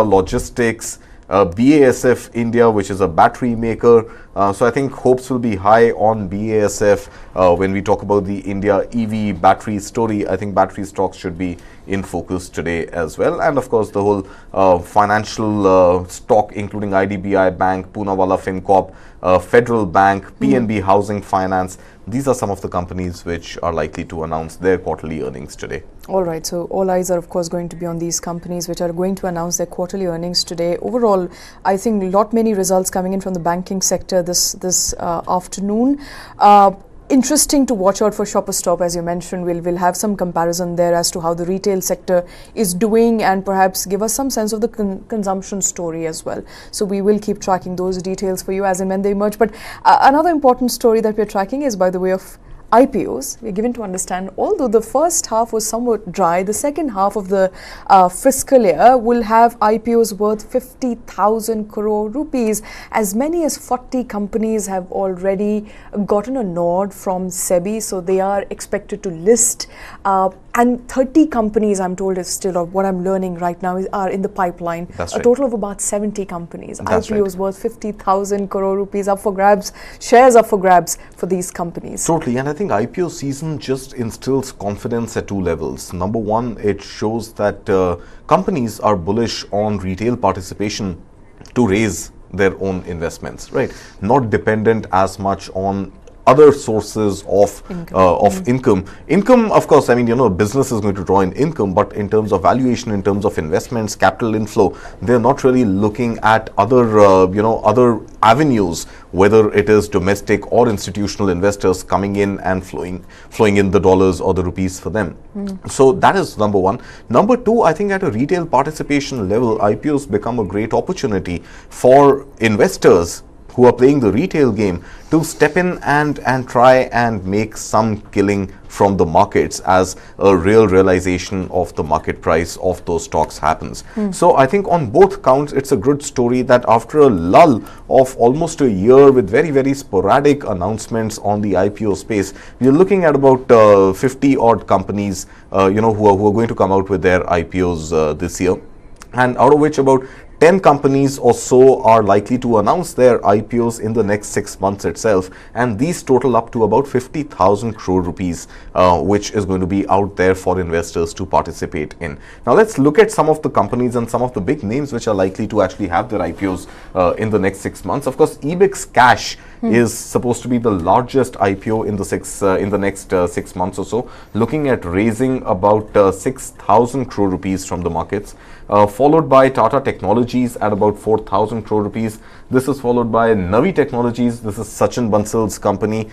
logistics, BASF India, which is a battery maker. So I think hopes will be high on BASF when we talk about the India EV battery story. I think battery stocks should be in focus today as well. And of course, the whole financial stock, including IDBI Bank, Poonawalla FinCorp, Federal Bank, PNB Housing Finance. These are some of the companies which are likely to announce their quarterly earnings today. All right, so all eyes are of course going to be on these companies which are going to announce their quarterly earnings today. Overall, I think many results coming in from the banking sector this afternoon. Interesting to watch out for Shoppers Stop, as you mentioned. We'll have some comparison there as to how the retail sector is doing and perhaps give us some sense of the consumption story as well. So we will keep tracking those details for you as and when they emerge. But another important story that we're tracking is by the way of IPOs. We're given to understand, although the first half was somewhat dry, the second half of the fiscal year will have IPOs worth 50,000 crore rupees. As many as 40 companies have already gotten a nod from SEBI, so they are expected to list. And 30 companies, I'm told, is still, or what I'm learning right now, are in the pipeline. That's a total of about 70 companies. That's IPOs right. worth 50,000 crore rupees up for grabs, shares up for grabs for these companies. Totally, and I think IPO season just instills confidence at two levels. Number one, it shows that companies are bullish on retail participation to raise their own investments, right? Not dependent as much on other sources of income. Income, of course, I mean, business is going to draw in income, but in terms of valuation, in terms of investments, capital inflow, they're not really looking at other, other avenues, whether it is domestic or institutional investors coming in and flowing in the dollars or the rupees for them. So that is number one. Number two, I think at a retail participation level, IPOs become a great opportunity for investors who are playing the retail game to step in and try and make some killing from the markets as a real realization of the market price of those stocks happens. So I think on both counts, it's a good story that after a lull of almost a year with very, very sporadic announcements on the IPO space, we're looking at about 50 odd companies, who are going to come out with their IPOs this year, and out of which about 10 companies or so are likely to announce their IPOs in the next 6 months itself, and these total up to about 50,000 crore rupees, which is going to be out there for investors to participate in. Now let's look at some of the companies and some of the big names which are likely to actually have their IPOs in the next 6 months. Of course, Ebix Cash is supposed to be the largest IPO in the next 6 months or so, looking at raising about 6,000 crore rupees from the markets. Followed by Tata Technologies at about 4,000 crore rupees. This is followed by Navi Technologies. This is Sachin Bansal's company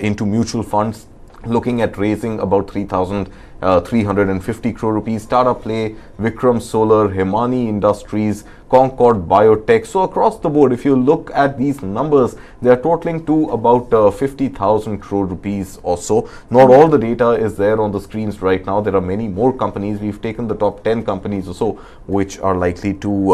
into mutual funds, looking at raising about 3,350 crore rupees. Tata Play, Vikram Solar, Himani Industries, Concord Biotech. So across the board, if you look at these numbers, they are totaling to about 50,000 crore rupees or so. Not all the data is there on the screens right now. There are many more companies. We've taken the top 10 companies or so which are likely to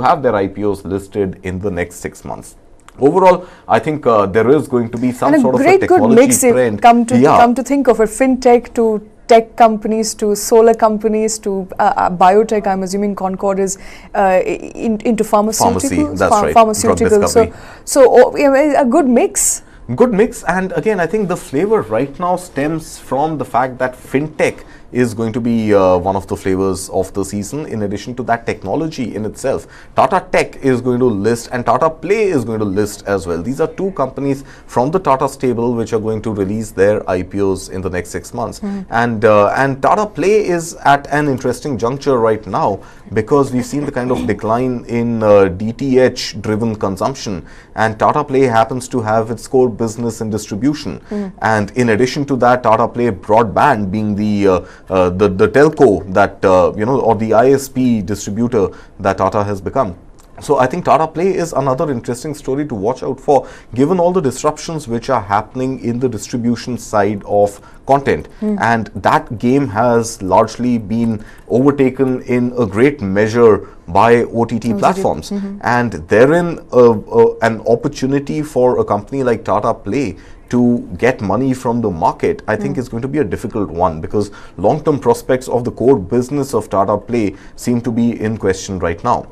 have their IPOs listed in the next 6 months. Overall, I think there is going to be some sort of a technology trend. Come to think of it, fintech to tech companies to solar companies to biotech. I'm assuming Concord is into pharmaceuticals. Pharmaceuticals. So a good mix. Good mix, and again, I think the flavor right now stems from the fact that fintech is going to be one of the flavors of the season. In addition to that, technology in itself, Tata Tech is going to list and Tata Play is going to list as well. These are two companies from the Tata stable which are going to release their IPOs in the next 6 months. And Tata Play is at an interesting juncture right now because we've seen the kind of decline in DTH driven consumption, and Tata Play happens to have its core business in distribution. And in addition to that, Tata Play Broadband being the telco that or the ISP distributor that Tata has become. So I think Tata Play is another interesting story to watch out for, given all the disruptions which are happening in the distribution side of content. And that game has largely been overtaken in a great measure by OTT platforms. And therein an opportunity for a company like Tata Play to get money from the market, I think is going to be a difficult one, because long-term prospects of the core business of Tata Play seem to be in question right now.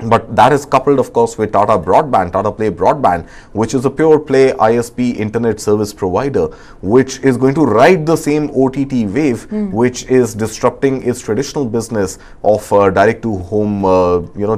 But that is coupled, of course, with Tata Play Broadband, which is a pure play ISP internet service provider, which is going to ride the same OTT wave, which is disrupting its traditional business of direct-to-home,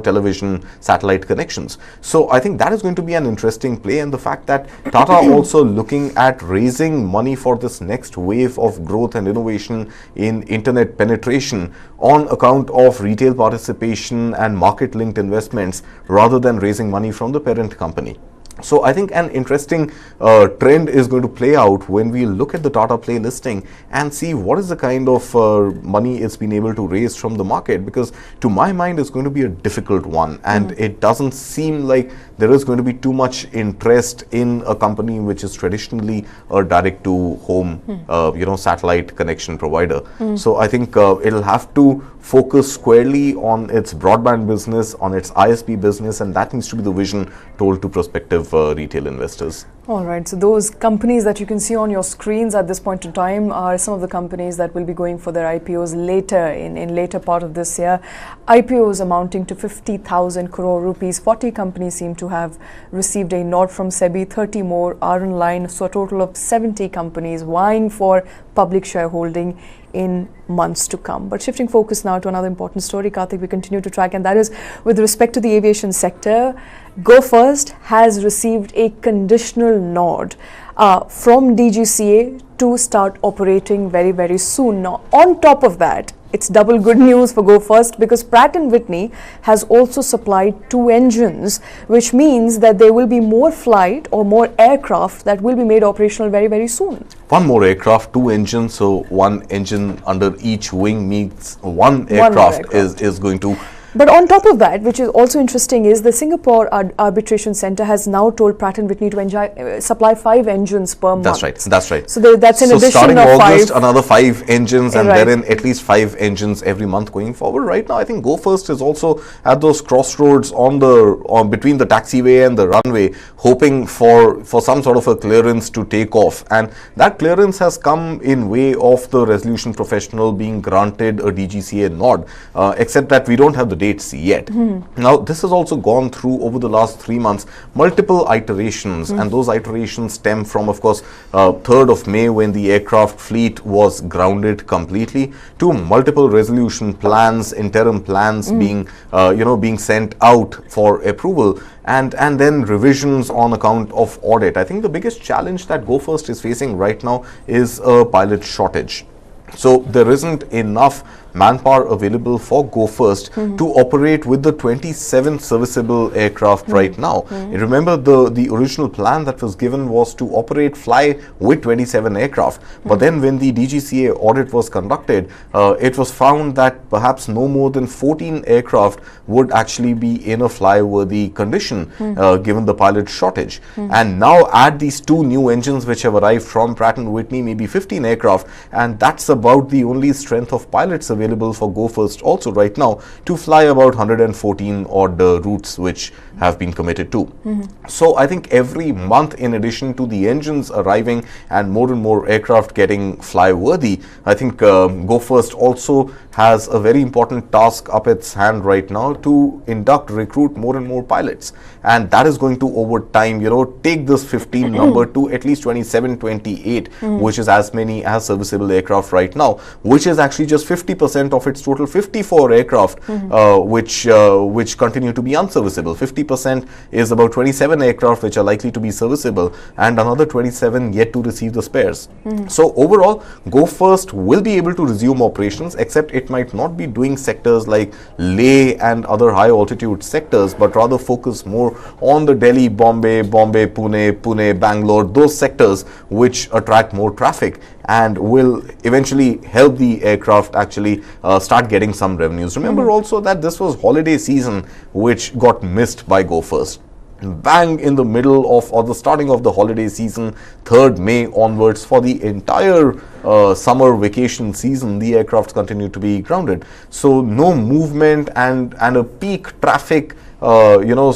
television satellite connections. So I think that is going to be an interesting play, and the fact that Tata also looking at raising money for this next wave of growth and innovation in internet penetration on account of retail participation and market-linked investments rather than raising money from the parent company. So I think an interesting trend is going to play out when we look at the Tata Play listing and see what is the kind of money it's been able to raise from the market, because to my mind it's going to be a difficult one, and it doesn't seem like there is going to be too much interest in a company which is traditionally a direct-to-home satellite connection provider. So I think it'll have to focus squarely on its broadband business, on its ISP business, and that needs to be the vision told to prospective retail investors. All right, so those companies that you can see on your screens at this point in time are some of the companies that will be going for their IPOs later, in later part of this year. IPOs amounting to 50,000 crore rupees. 40 companies seem to have received a nod from SEBI. 30 more are in line, so a total of 70 companies vying for public shareholding in months to come. But shifting focus now to another important story, Karthik, we continue to track, and that is with respect to the aviation sector. Go First has received a conditional nod from DGCA to start operating very, very soon. Now, on top of that, it's double good news for Go First, because Pratt & Whitney has also supplied 2 engines, which means that there will be more flight or more aircraft that will be made operational very, very soon. One more aircraft, 2 engines, so 1 engine under each wing means one aircraft is going to. But on top of that, which is also interesting, is the Singapore Arbitration Centre has now told Pratt & Whitney to supply 5 engines per month. That's right. So that's an addition starting of August, 5. another 5 engines, and therein at least 5 engines every month going forward. Right now, I think Go First is also at those crossroads between the taxiway and the runway, hoping for some sort of a clearance to take off. And that clearance has come in way of the resolution professional being granted a DGCA nod, except that we don't have the dates yet. Now, this has also gone through over the last 3 months multiple iterations, and those iterations stem from, of course, 3rd of May when the aircraft fleet was grounded completely, to multiple resolution plans, interim plans being sent out for approval, and then revisions on account of audit. I think the biggest challenge that Go First is facing right now is a pilot shortage. So there isn't enough manpower available for Go First to operate with the 27 serviceable aircraft right now. Remember, the original plan that was given was to fly with 27 aircraft. But then when the DGCA audit was conducted, it was found that perhaps no more than 14 aircraft would actually be in a fly-worthy condition given the pilot shortage. And now add these 2 new engines which have arrived from Pratt & Whitney, maybe 15 aircraft, and that's about the only strength of pilots available for Go First also right now to fly about 114 odd routes which have been committed to. So I think every month, in addition to the engines arriving and more aircraft getting fly worthy, I think Go First also has a very important task up its hand right now to recruit more and more pilots, and that is going to over time take this 15 number to at least 27, 28, which is as many as serviceable aircraft right now, which is actually just 50% of its total 54 aircraft which continue to be unserviceable. 50% is about 27 aircraft which are likely to be serviceable, and another 27 yet to receive the spares. So overall, Go First will be able to resume operations, except it might not be doing sectors like Leh and other high altitude sectors, but rather focus more on the Delhi, Bombay, Pune, Bangalore, those sectors which attract more traffic and will eventually help the aircraft actually start getting some revenues. Remember also that this was holiday season which got missed by Go First. Bang in the middle of, or the starting of the holiday season, 3rd May onwards, for the entire summer vacation season, the aircraft continue to be grounded. So no movement and a peak traffic moment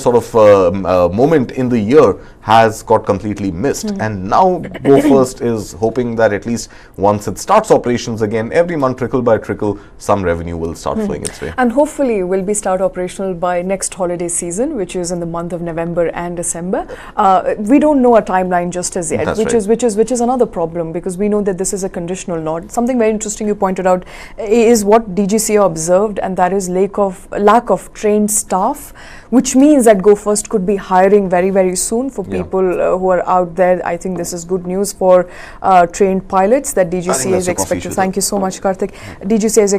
in the year has got completely missed. And now Go First is hoping that at least once it starts operations again, every month, trickle by trickle, some revenue will start flowing its way. And hopefully will be start operational by next holiday season, which is in the month of November and December. We don't know a timeline just as yet, which is another problem, because we know that this is a conditional nod. Something very interesting you pointed out is what DGCA observed, and that is lack of trained staff, which means that Go First could be hiring very, very soon for people who are out there. I think this is good news for trained pilots that DGCA is expected. Thank you so much, Karthik. DGCA is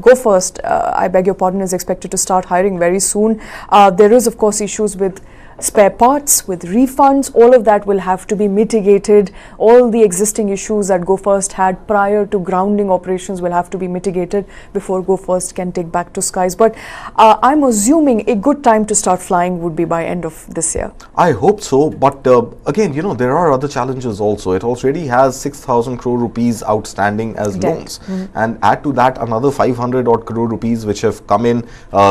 Go First, I beg your pardon, is expected to start hiring very soon. There is, of course, issues with spare parts, with refunds. All of that will have to be mitigated. All the existing issues that Go First had prior to grounding operations will have to be mitigated before Go First can take back to skies. But I'm assuming a good time to start flying would be by end of this year. I hope so, but again, there are other challenges also. It already has 6,000 crore rupees outstanding as loans, and add to that another 500 odd crore rupees which have come in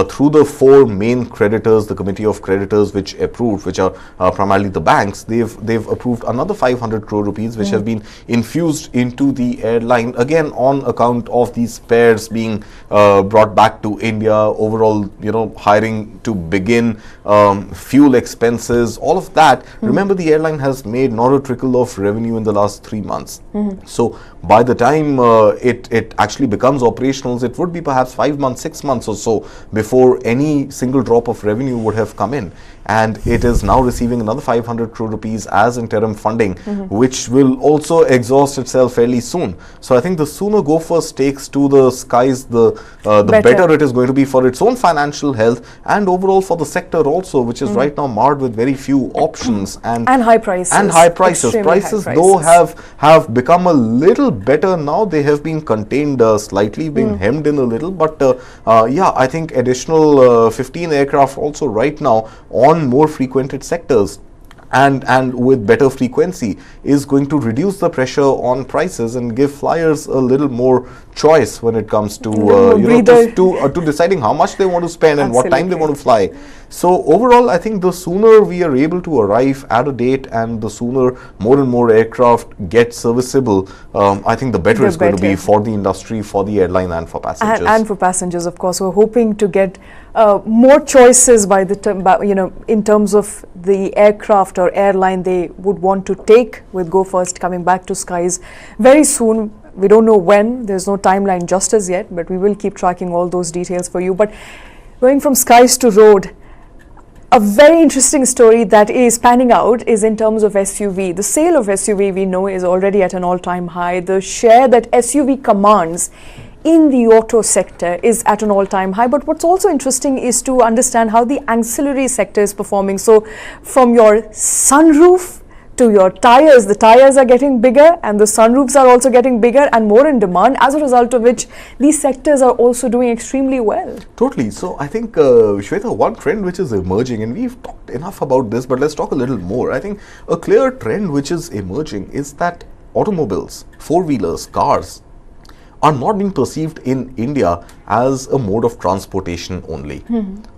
through the four main creditors, the committee of creditors which which are primarily the banks. They've approved another 500 crore rupees which have been infused into the airline, again on account of these spares being brought back to India, overall hiring to begin, fuel expenses, all of that. Remember, the airline has made not a trickle of revenue in the last 3 months. So by the time it actually becomes operational, it would be perhaps 5 months, 6 months or so before any single drop of revenue would have come in. And it is now receiving another 500 crore rupees as interim funding, which will also exhaust itself fairly soon. So I think the sooner Go First takes to the skies, the better it is going to be for its own financial health and overall for the sector also, which is right now marred with very few options and high prices. And high prices. Prices though have become a little better now. They have been contained slightly, been hemmed in a little, but I think additional 15 aircraft also right now on more frequented sectors and with better frequency is going to reduce the pressure on prices and give flyers a little more choice when it comes to to deciding how much they want to spend and what time they want to fly. So overall, I think the sooner we are able to arrive at a date and the sooner more and more aircraft get serviceable, I think the better it's going to be for the industry, for the airline, and for passengers. And for passengers, of course. We're hoping to get more choices by the term, in terms of the aircraft or airline they would want to take, with Go First coming back to skies very soon. We don't know when. There's no timeline just as yet, but we will keep tracking all those details for you. But going from skies to road, a very interesting story that is panning out is in terms of SUV. The sale of SUV, we know, is already at an all-time high. The share that SUV commands in the auto sector is at an all-time high. But what's also interesting is to understand how the ancillary sector is performing. So from your sunroof to your tires, the tires are getting bigger and the sunroofs are also getting bigger and more in demand, as a result of which these sectors are also doing extremely well. Totally. So I think, Shweta, one trend which is emerging, and we've talked enough about this, but let's talk a little more. I think a clear trend which is emerging is that automobiles, four-wheelers, cars, are not being perceived in India as a mode of transportation only.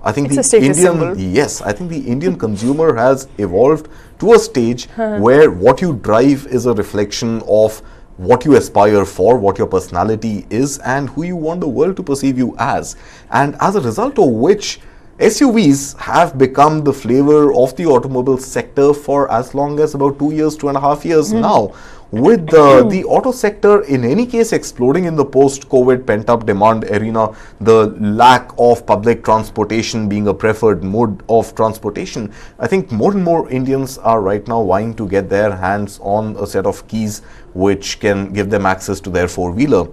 I think I think the Indian consumer has evolved to a stage where what you drive is a reflection of what you aspire for, what your personality is, and who you want the world to perceive you as. And as a result of which, SUVs have become the flavor of the automobile sector for as long as about 2 years, 2.5 years now. With the auto sector in any case exploding in the post-COVID pent-up demand arena, the lack of public transportation being a preferred mode of transportation, I think more and more Indians are right now vying to get their hands on a set of keys which can give them access to their four-wheeler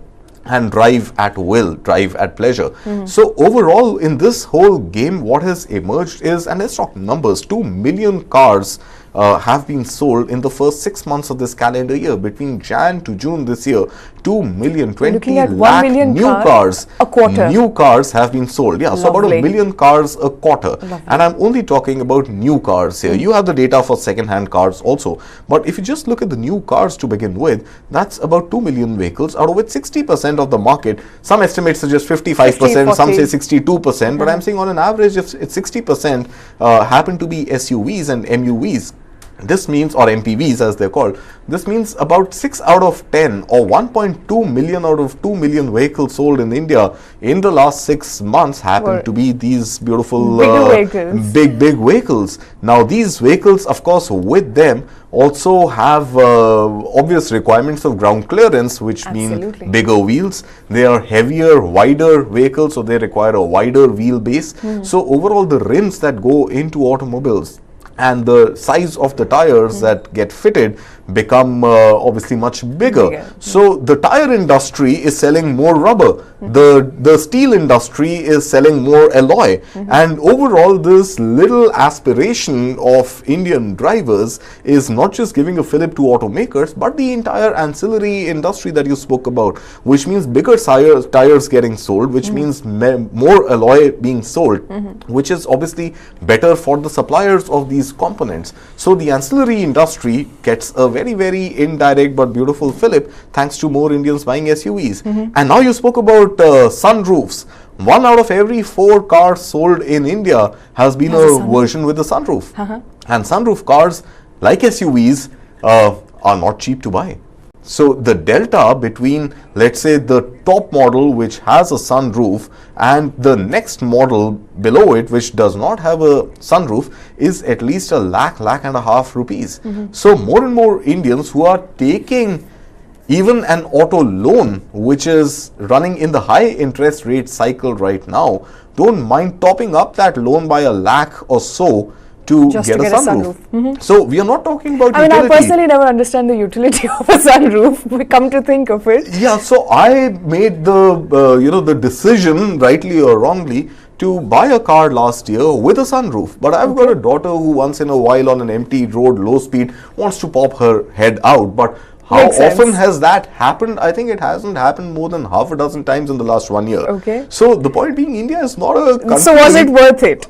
and drive at will, drive at pleasure. So overall, in this whole game, what has emerged is, and let's talk numbers, 2 million cars have been sold in the first 6 months of this calendar year. Between Jan to June this year, 2 million, 20 lakh new cars, a quarter. New cars have been sold. Yeah, so about 1 million cars a quarter. Lovely. And I'm only talking about new cars here. You have the data for second-hand cars also. But if you just look at the new cars to begin with, that's about 2 million vehicles, out of which 60% of the market, some estimates suggest 55%, some say 62%, but I'm saying on an average, if it's 60% happen to be SUVs and MUVs. This means, or MPVs as they're called, this means about 6 out of 10 or 1.2 million out of 2 million vehicles sold in India in the last 6 months happen to be these beautiful big vehicles. Now these vehicles, of course, with them also have obvious requirements of ground clearance, which mean bigger wheels. They are heavier, wider vehicles, so they require a wider wheelbase. So overall, the rims that go into automobiles and the size of the tires that get fitted become obviously much bigger. So the tire industry is selling more rubber. The steel industry is selling more alloy. And overall, this little aspiration of Indian drivers is not just giving a fillip to automakers, but the entire ancillary industry that you spoke about, which means bigger tires getting sold, which means more alloy being sold, which is obviously better for the suppliers of these components. So the ancillary industry gets a very, very indirect but beautiful fillip thanks to more Indians buying SUVs. And now you spoke about sunroofs. 1 out of every 4 cars sold in India has been a version with a sunroof. And sunroof cars, like SUVs, are not cheap to buy. So the delta between, let's say, the top model which has a sunroof and the next model below it which does not have a sunroof is at least £1.5 lakh rupees. So more and more Indians who are taking even an auto loan which is running in the high interest rate cycle right now don't mind topping up that loan by £1 lakh or so to get a sunroof. So we are not talking about utility. I personally never understand the utility of a sunroof. We come to think of it. Yeah, so I made the the decision, rightly or wrongly, to buy a car last year with a sunroof. But I've got a daughter who once in a while on an empty road, low speed, wants to pop her head out. But how often has that happened? I think it hasn't happened more than half a dozen times in the last 1 year. So the point being, India is not a country. So was it worth it?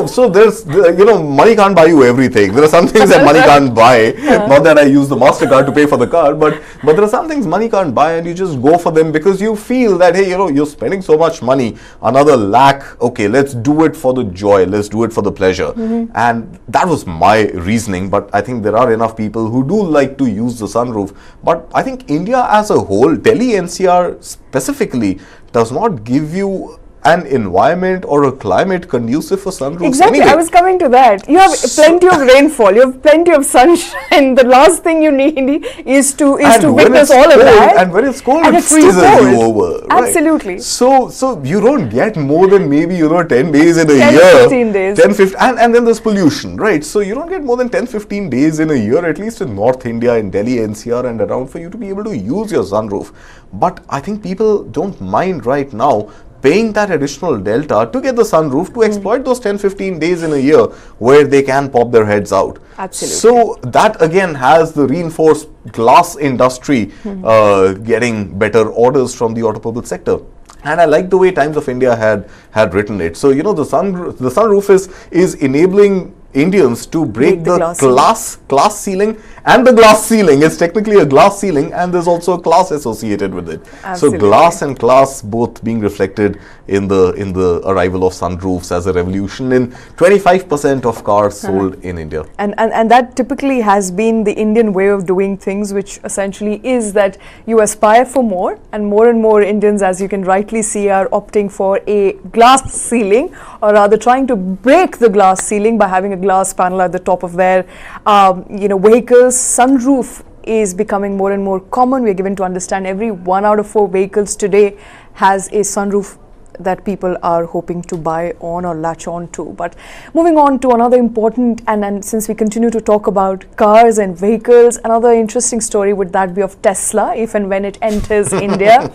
So there's, money can't buy you everything. There are some things that money can't buy. Not that I use the MasterCard to pay for the car, but there are some things money can't buy, and you just go for them because you feel that, hey, you're spending so much money, another lakh, okay, let's do it for the joy, let's do it for the pleasure. And that was my reasoning, but I think there are enough people who do like to use the sunroof. But I think India as a whole, Delhi NCR specifically, does not give you an environment or a climate conducive for sunroofs. Exactly, anyway. I was coming to that. You have plenty of rainfall, you have plenty of sunshine. The last thing you need is to witness all of that. And when it's cold, it freezes you over. Absolutely. Right? So you don't get more than maybe 10 days in a 10, year. 15 days. 10, 15, and then there's pollution, right? So you don't get more than 10, 15 days in a year, at least in North India, in Delhi, NCR and around, for you to be able to use your sunroof. But I think people don't mind right now paying that additional delta to get the sunroof to exploit those 10-15 days in a year where they can pop their heads out. Absolutely. So that again has the reinforced glass industry getting better orders from the automobile sector. And I like the way Times of India had written it. So the sunroof is enabling Indians to break the glass ceiling, and the glass ceiling is technically a glass ceiling, and there's also a class associated with it. Absolutely. So glass and class both being reflected in the arrival of sunroofs as a revolution in 25% of cars sold in India. And that typically has been the Indian way of doing things, which essentially is that you aspire for more and more Indians, as you can rightly see, are opting for a glass ceiling, or rather trying to break the glass ceiling by having a glass panel at the top of their vehicles. Sunroof is becoming more and more common. We're given to understand every 1 out of 4 vehicles today has a sunroof that people are hoping to buy on or latch on to. But moving on to another important, and since we continue to talk about cars and vehicles, another interesting story would that be of Tesla, if and when it enters India.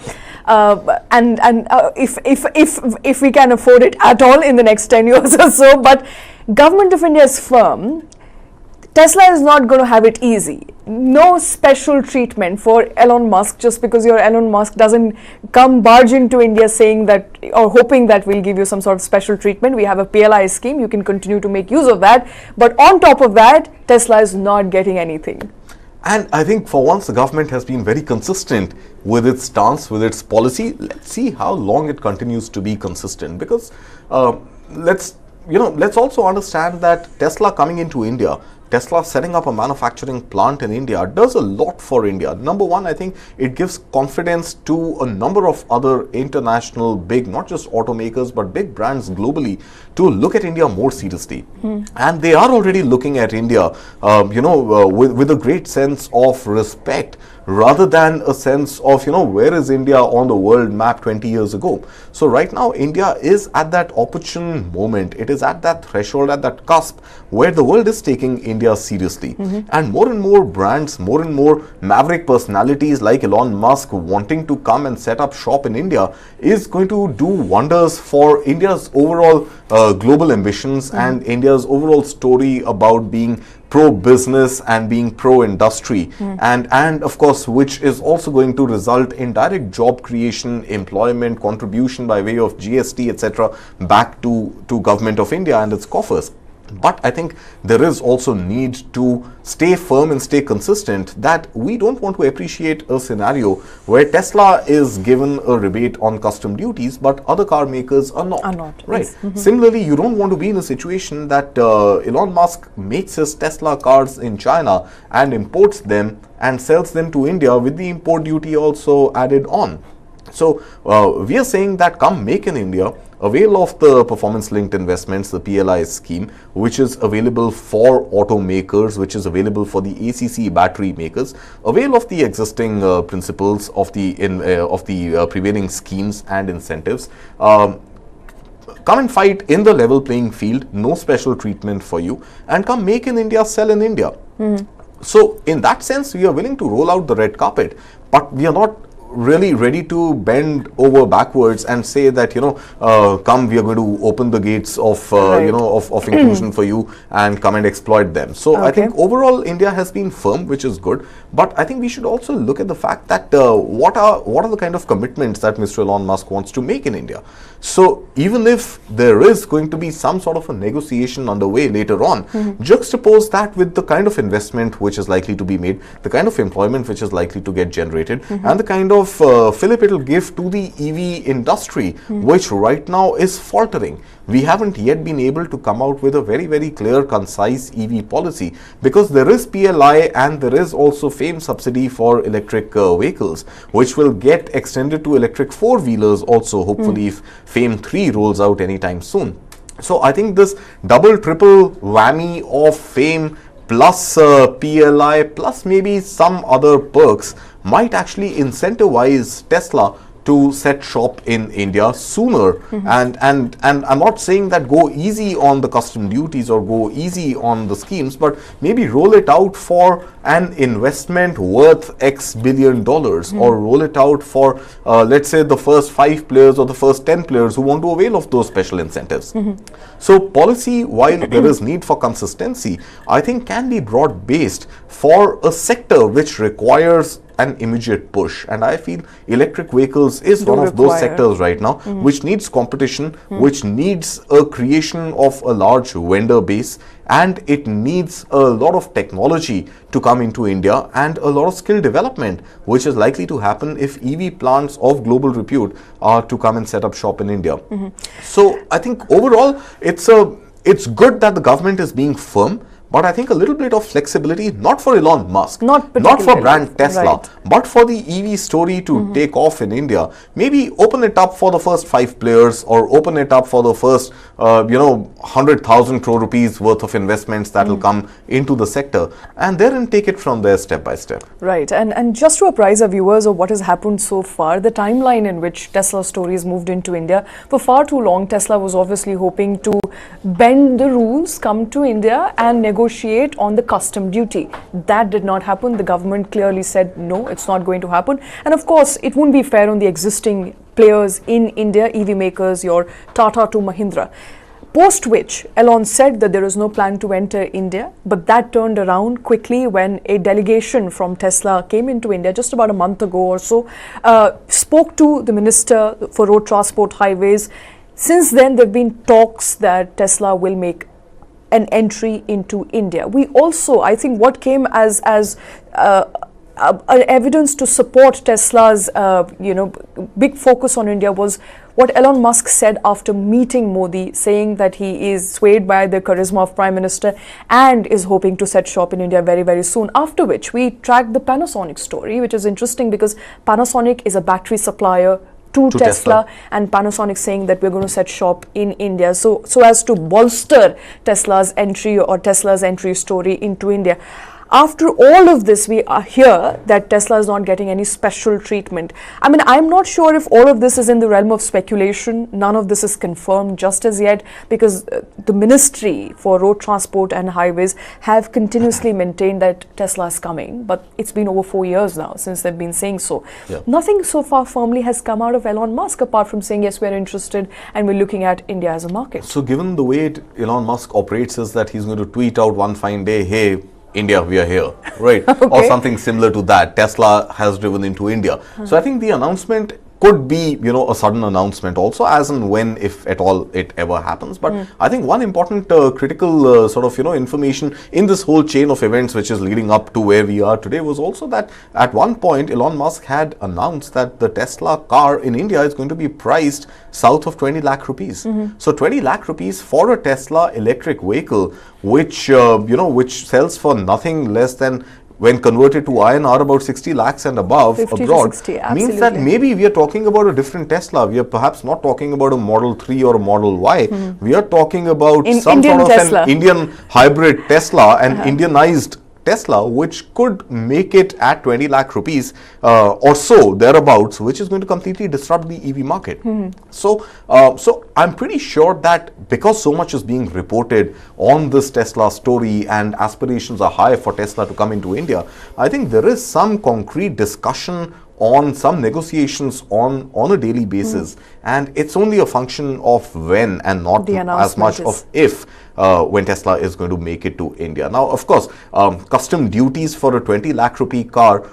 If we can afford it at all in the next 10 years or so. But Government of India is firm. Tesla is not going to have it easy. No special treatment for Elon Musk just because your Elon Musk doesn't come barging to India saying that or hoping that we'll give you some sort of special treatment. We have a PLI scheme. You can continue to make use of that. But on top of that, Tesla is not getting anything. And I think for once the government has been very consistent with its stance, with its policy. Let's see how long it continues to be consistent, because let's also understand that Tesla coming into India, Tesla setting up a manufacturing plant in India does a lot for India. Number one, I think it gives confidence to a number of other international big, not just automakers, but big brands globally to look at India more seriously. And they are already looking at India, with a great sense of respect, rather than a sense of, where is India on the world map 20 years ago. So right now, India is at that opportune moment. It is at that threshold, at that cusp, where the world is taking India seriously. And more brands, more and more maverick personalities like Elon Musk wanting to come and set up shop in India is going to do wonders for India's overall global ambitions and India's overall story about being pro-business and being pro-industry, and of course, which is also going to result in direct job creation, employment, contribution by way of GST, etc., back to government of India and its coffers. But I think there is also need to stay firm and stay consistent that we don't want to appreciate a scenario where Tesla is given a rebate on custom duties, but other car makers are not. Right. Yes. Similarly, you don't want to be in a situation that Elon Musk makes his Tesla cars in China and imports them and sells them to India with the import duty also added on. So we are saying that come make in India, avail of the performance-linked investments, the PLI scheme, which is available for automakers, which is available for the ACC battery makers. Avail of the existing principles of the prevailing schemes and incentives. Come and fight in the level playing field, no special treatment for you, and come make in India, sell in India. So in that sense, we are willing to roll out the red carpet, but we are not really ready to bend over backwards and say that, come, we are going to open the gates of, of inclusion for you and come and exploit them. So I think overall India has been firm, which is good. But I think we should also look at the fact that what are the kind of commitments that Mr. Elon Musk wants to make in India. So even if there is going to be some sort of a negotiation underway later on, juxtapose that with the kind of investment which is likely to be made, the kind of employment which is likely to get generated, and the kind of fillip it will give to the EV industry, which right now is faltering. We haven't yet been able to come out with a very, very clear, concise EV policy, because there is PLI and there is also FAME subsidy for electric vehicles, which will get extended to electric four-wheelers also, hopefully, if FAME 3 rolls out anytime soon. So I think this double, triple whammy of FAME plus PLI plus maybe some other perks might actually incentivize Tesla to set shop in India sooner. And I'm not saying that go easy on the custom duties or go easy on the schemes, but maybe roll it out for an investment worth X billion dollars, or roll it out for let's say the first 5 players or the first 10 players who want to avail of those special incentives. So policy, while there is need for consistency, I think can be broad based for a sector which requires an immediate push, and I feel electric vehicles is one of those sectors right now which needs competition, which needs a creation of a large vendor base, and it needs a lot of technology to come into India and a lot of skill development, which is likely to happen if EV plants of global repute are to come and set up shop in India. So I think overall it's good that the government is being firm, but I think a little bit of flexibility, not for Elon Musk, not for brand Tesla, but for the EV story to take off in India. Maybe open it up for the first 5 players, or open it up for the first, 100,000 crore rupees worth of investments that will come into the sector, and then take it from there step by step. Right, and just to apprise our viewers of what has happened so far, the timeline in which Tesla stories moved into India, for far too long, Tesla was obviously hoping to bend the rules, come to India and negotiate on the custom duty. That did not happen. The government clearly said, no, it's not going to happen. And of course, it wouldn't be fair on the existing players in India, EV makers, your Tata to Mahindra. post which Elon said that there is no plan to enter India, but that turned around quickly when a delegation from Tesla came into India just about a month ago or so, spoke to the Minister for Road Transport Highways. Since then, there have been talks that Tesla will make an entry into India. We also, I think what came as evidence to support Tesla's big focus on India was what Elon Musk said after meeting Modi, saying that he is swayed by the charisma of Prime Minister and is hoping to set shop in India very, very soon. After which we tracked the Panasonic story, which is interesting because Panasonic is a battery supplier to Tesla, and Panasonic saying that we're going to set shop in India, so as to bolster Tesla's entry story into India. After all of this, we hear that Tesla is not getting any special treatment. I mean, I'm not sure if all of this is in the realm of speculation. None of this is confirmed just as yet, because the Ministry for Road Transport and Highways have continuously maintained that Tesla is coming. But it's been over 4 years now since they've been saying so. Yeah. Nothing so far firmly has come out of Elon Musk apart from saying, yes, we're interested and we're looking at India as a market. So given the way Elon Musk operates is that he's going to tweet out one fine day, hey, India, we are here, right? Okay. Or something similar to that. Tesla has driven into India. So I think the announcement could be, a sudden announcement also, as and when, if at all, it ever happens. But I think one important critical information in this whole chain of events which is leading up to where we are today was also that at one point Elon Musk had announced that the Tesla car in India is going to be priced south of 20 lakh rupees. So 20 lakh rupees for a Tesla electric vehicle, which sells for nothing less than, when converted to INR, about 60 lakhs and above abroad, 60, means that maybe we are talking about a different Tesla. We are perhaps not talking about a Model 3 or a Model Y. We are talking about some Indian sort of Tesla. An Indian hybrid Tesla, an Indianized Tesla, which could make it at 20 lakh rupees or so, thereabouts, which is going to completely disrupt the EV market. So I'm pretty sure that because so much is being reported on this Tesla story and aspirations are high for Tesla to come into India, I think there is some concrete discussion on some negotiations on a daily basis, and it's only a function of when and not as much of if when Tesla is going to make it to India. Now, of course, custom duties for a 20 lakh rupee car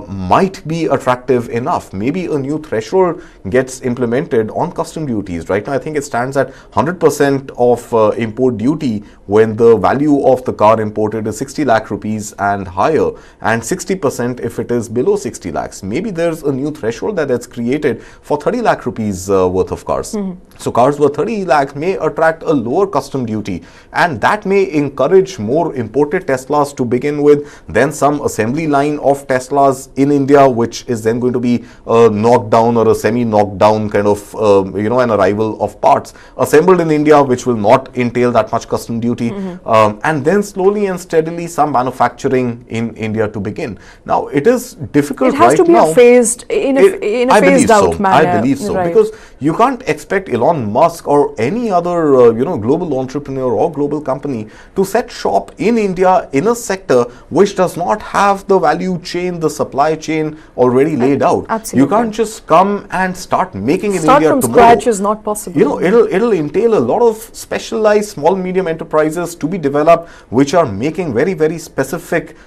might be attractive enough. Maybe a new threshold gets implemented on custom duties. Right now, I think it stands at 100% of import duty when the value of the car imported is 60 lakh rupees and higher, and 60% if it is below 60 lakhs. Maybe there's a new threshold that's created for 30 lakh rupees worth of cars. So cars worth 30 lakhs may attract a lower custom duty, and that may encourage more imported Teslas to begin with, then some assembly line of Teslas in India, which is then going to be a knockdown or a semi-knockdown kind of, an arrival of parts assembled in India, which will not entail that much custom duty, and then slowly and steadily some manufacturing in India to begin. Now, it is difficult right now. It has to be phased in a phased out manner. I believe so, right. Because you can't expect Elon Musk or any other, global entrepreneur or global company to set shop in India in a sector which does not have the value chain, the supply chain already laid out. Absolutely. You can't just come and start making in India from tomorrow. Scratch is not possible. It'll entail a lot of specialized small medium enterprises to be developed, which are making very, very specific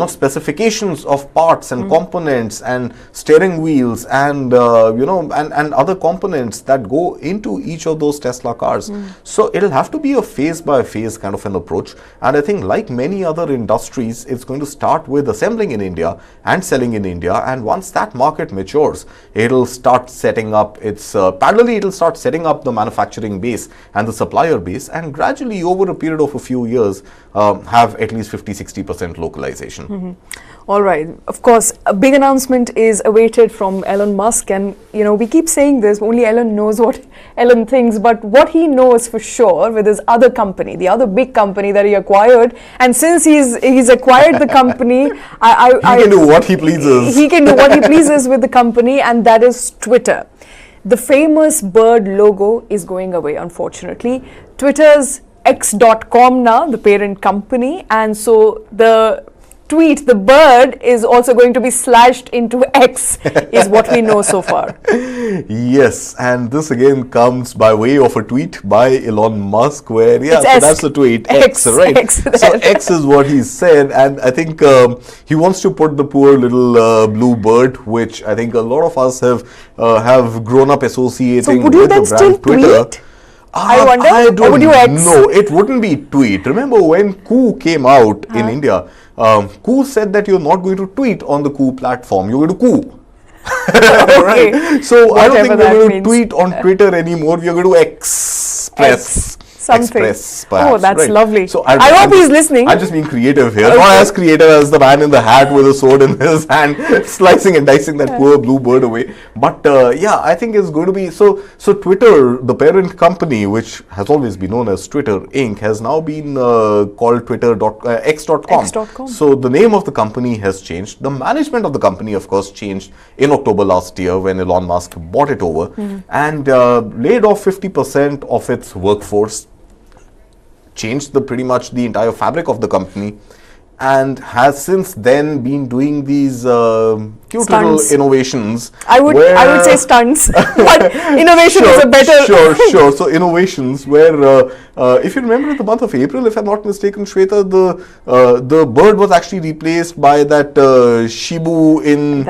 specifications of parts and components and steering wheels and and other components that go into each of those Tesla cars. So it'll have to be a phase by phase kind of an approach, and I think like many other industries, it's going to start with assembling in India and selling in India, and once that market matures, it'll start setting up its parallelly it'll start setting up the manufacturing base and the supplier base, and gradually over a period of a few years have at least 50-60% localization. All right. Of course, a big announcement is awaited from Elon Musk, and we keep saying this, only Elon knows what Elon thinks, but what he knows for sure with his other company, the other big company that he acquired, and since he's acquired the company, he can do what he pleases. He can do what he pleases with the company, and that is Twitter. The famous bird logo is going away, unfortunately. Twitter's X.com now, the parent company, and so the tweet, the bird, is also going to be slashed into X, is what we know so far. Yes, and this again comes by way of a tweet by Elon Musk, where so that's the tweet, X, right? So X is what he said, and I think he wants to put the poor little blue bird, which I think a lot of us have grown up associating with the brand Twitter. Tweet? I wonder, or would you X? No, it wouldn't be tweet. Remember when Coup came out in India, Coup said that you're not going to tweet on the Coup platform, you're going to coup. Right? So whatever, I don't think we're going to tweet on Twitter anymore, we're going to express. Something. Perhaps, oh, that's right. lovely. So I hope he's listening. I'm just being creative here. Okay. Not as creative as the man in the hat with a sword in his hand, slicing and dicing that poor blue bird away. But yeah, I think it's going to be so Twitter, the parent company, which has always been known as Twitter Inc., has now been called X.com. So the name of the company has changed. The management of the company, of course, changed in October last year when Elon Musk bought it over and laid off 50% of its workforce. Changed pretty much the entire fabric of the company, and has since then been doing these cute little innovations. I would say stunts, but innovation is a better. Sure. So innovations where, if you remember, in the month of April, if I'm not mistaken, Shweta, the bird was actually replaced by that Shibu in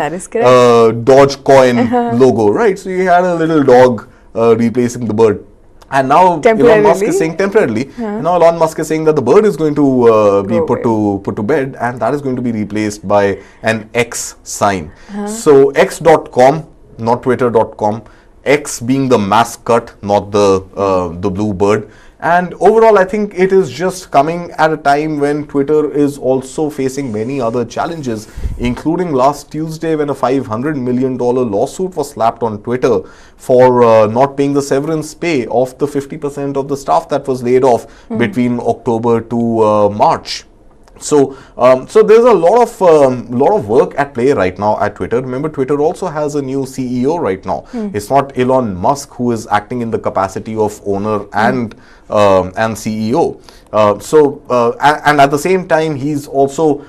Dogecoin logo, right? So you had a little dog replacing the bird. And now Elon Musk is saying temporarily. Now Elon Musk is saying that the bird is going to be put to bed, and that is going to be replaced by an X sign. So X.com, not Twitter.com. X being the mascot, not the blue bird. And overall, I think it is just coming at a time when Twitter is also facing many other challenges, including last Tuesday when a $500 million lawsuit was slapped on Twitter for not paying the severance pay of the 50% of the staff that was laid off between October to March. So there's a lot of work at play right now at Twitter. Remember, Twitter also has a new CEO right now. It's not Elon Musk who is acting in the capacity of owner and CEO. And at the same time, he's also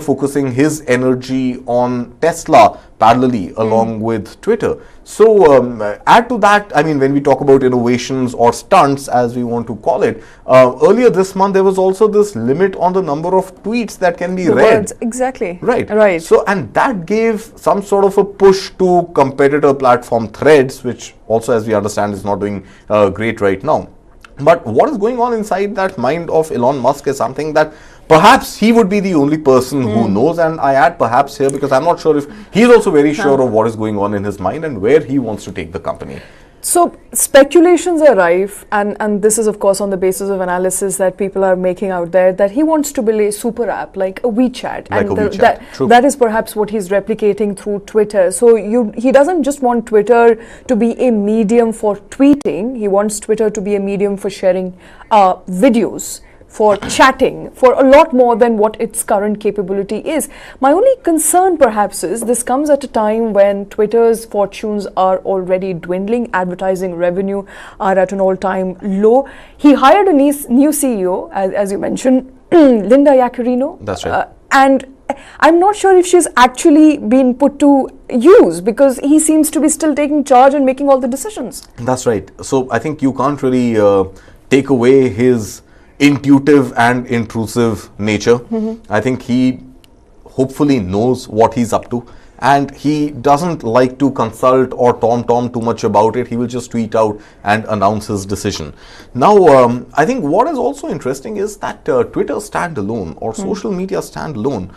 focusing his energy on Tesla parallelly along with Twitter. So add to that, I mean, when we talk about innovations or stunts, as we want to call it, earlier this month there was also this limit on the number of tweets that can be read. Words, exactly. Right. So, and that gave some sort of a push to competitor platform Threads, which also, as we understand, is not doing great right now. But what is going on inside that mind of Elon Musk is something that perhaps he would be the only person who knows, and I add perhaps here because I'm not sure if he's also very sure of what is going on in his mind and where he wants to take the company. So speculations are rife, and this is of course on the basis of analysis that people are making out there, that he wants to build a super app like a WeChat, that is perhaps what he's replicating through Twitter. So he doesn't just want Twitter to be a medium for tweeting, he wants Twitter to be a medium for sharing videos, for chatting, for a lot more than what its current capability is. My only concern perhaps is this comes at a time when Twitter's fortunes are already dwindling, advertising revenue are at an all-time low. He hired a new CEO, as you mentioned, Linda Yaccarino. That's right. And I'm not sure if she's actually been put to use because he seems to be still taking charge and making all the decisions. That's right. So I think you can't really take away his intuitive and intrusive nature. I think he hopefully knows what he's up to, and he doesn't like to consult or tom too much about it. He will just tweet out and announce his decision. Now, I think what is also interesting is that Twitter standalone or social media standalone,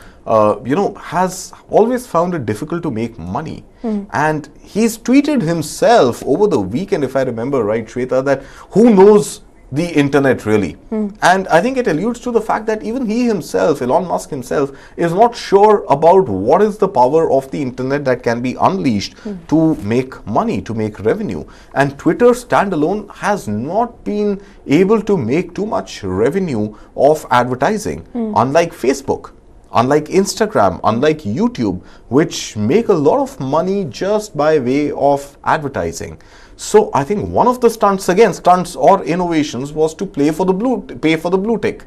has always found it difficult to make money. And he's tweeted himself over the weekend, if I remember right, Shweta, that who knows the internet really. And I think it alludes to the fact that even he himself, Elon Musk himself, is not sure about what is the power of the internet that can be unleashed to make money, to make revenue. And Twitter standalone has not been able to make too much revenue of advertising, unlike Facebook, unlike Instagram, unlike YouTube, which make a lot of money just by way of advertising. So I think one of the stunts or innovations was to pay for the blue tick.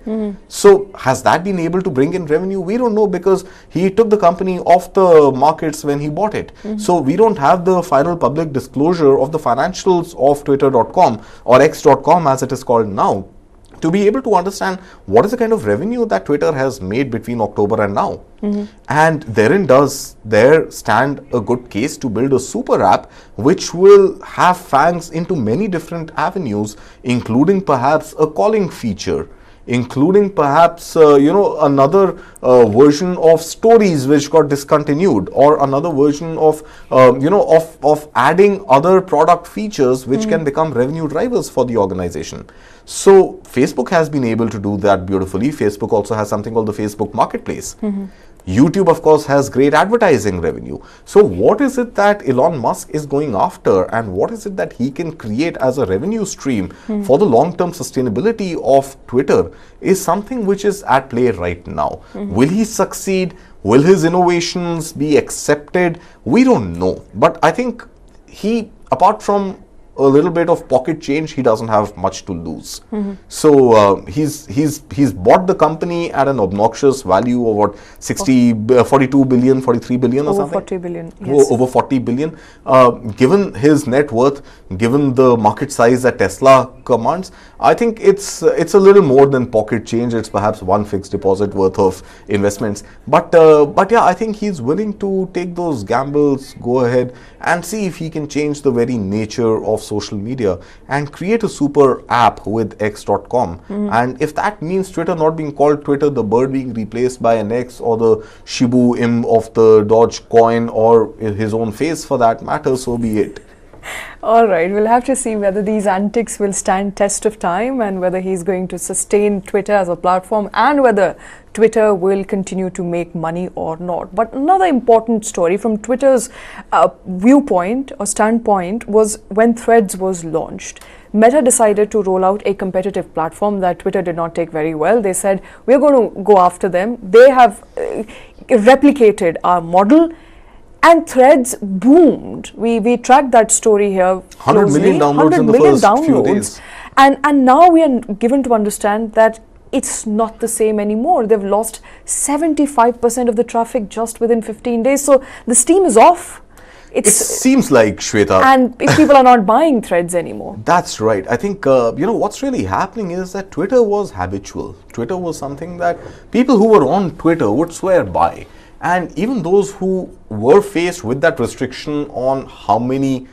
So has that been able to bring in revenue? We don't know, because he took the company off the markets when he bought it. So we don't have the final public disclosure of the financials of Twitter.com or X.com as it is called now, to be able to understand what is the kind of revenue that Twitter has made between October and now. And therein does there stand a good case to build a super app which will have fangs into many different avenues, including perhaps a calling feature, including perhaps another version of stories which got discontinued, or another version of of adding other product features which can become revenue drivers for the organization. So Facebook has been able to do that beautifully. Facebook also has something called the Facebook Marketplace. YouTube, of course, has great advertising revenue. So what is it that Elon Musk is going after, and what is it that he can create as a revenue stream for the long-term sustainability of Twitter is something which is at play right now. Will he succeed? Will his innovations be accepted? We don't know. But I think he, apart from a little bit of pocket change, he doesn't have much to lose. So he's bought the company at an obnoxious value of what, 42 billion, 43 billion or over something? 40 billion. Yes. Over 40 billion. Given his net worth, given the market size that Tesla commands, I think it's a little more than pocket change. It's perhaps one fixed deposit worth of investments. But yeah, I think he's willing to take those gambles, go ahead and see if he can change the very nature of social media and create a super app with X.com. And if that means Twitter not being called Twitter, the bird being replaced by an X, or the Shibu Im of the Dogecoin, or his own face for that matter, so be it. All right, we'll have to see whether these antics will stand test of time, and whether he's going to sustain Twitter as a platform, and whether Twitter will continue to make money or not. But another important story from Twitter's viewpoint or standpoint was when Threads was launched. Meta decided to roll out a competitive platform that Twitter did not take very well. They said, we're going to go after them. They have replicated our model, and Threads boomed. We tracked that story here 100 million downloads in the first few days. And now we are given to understand that it's not the same anymore. They've lost 75% of the traffic just within 15 days. So the steam is off. It seems like, Shweta. And if people are not buying Threads anymore. That's right. I think, what's really happening is that Twitter was habitual. Twitter was something that people who were on Twitter would swear by. And even those who were faced with that restriction on how many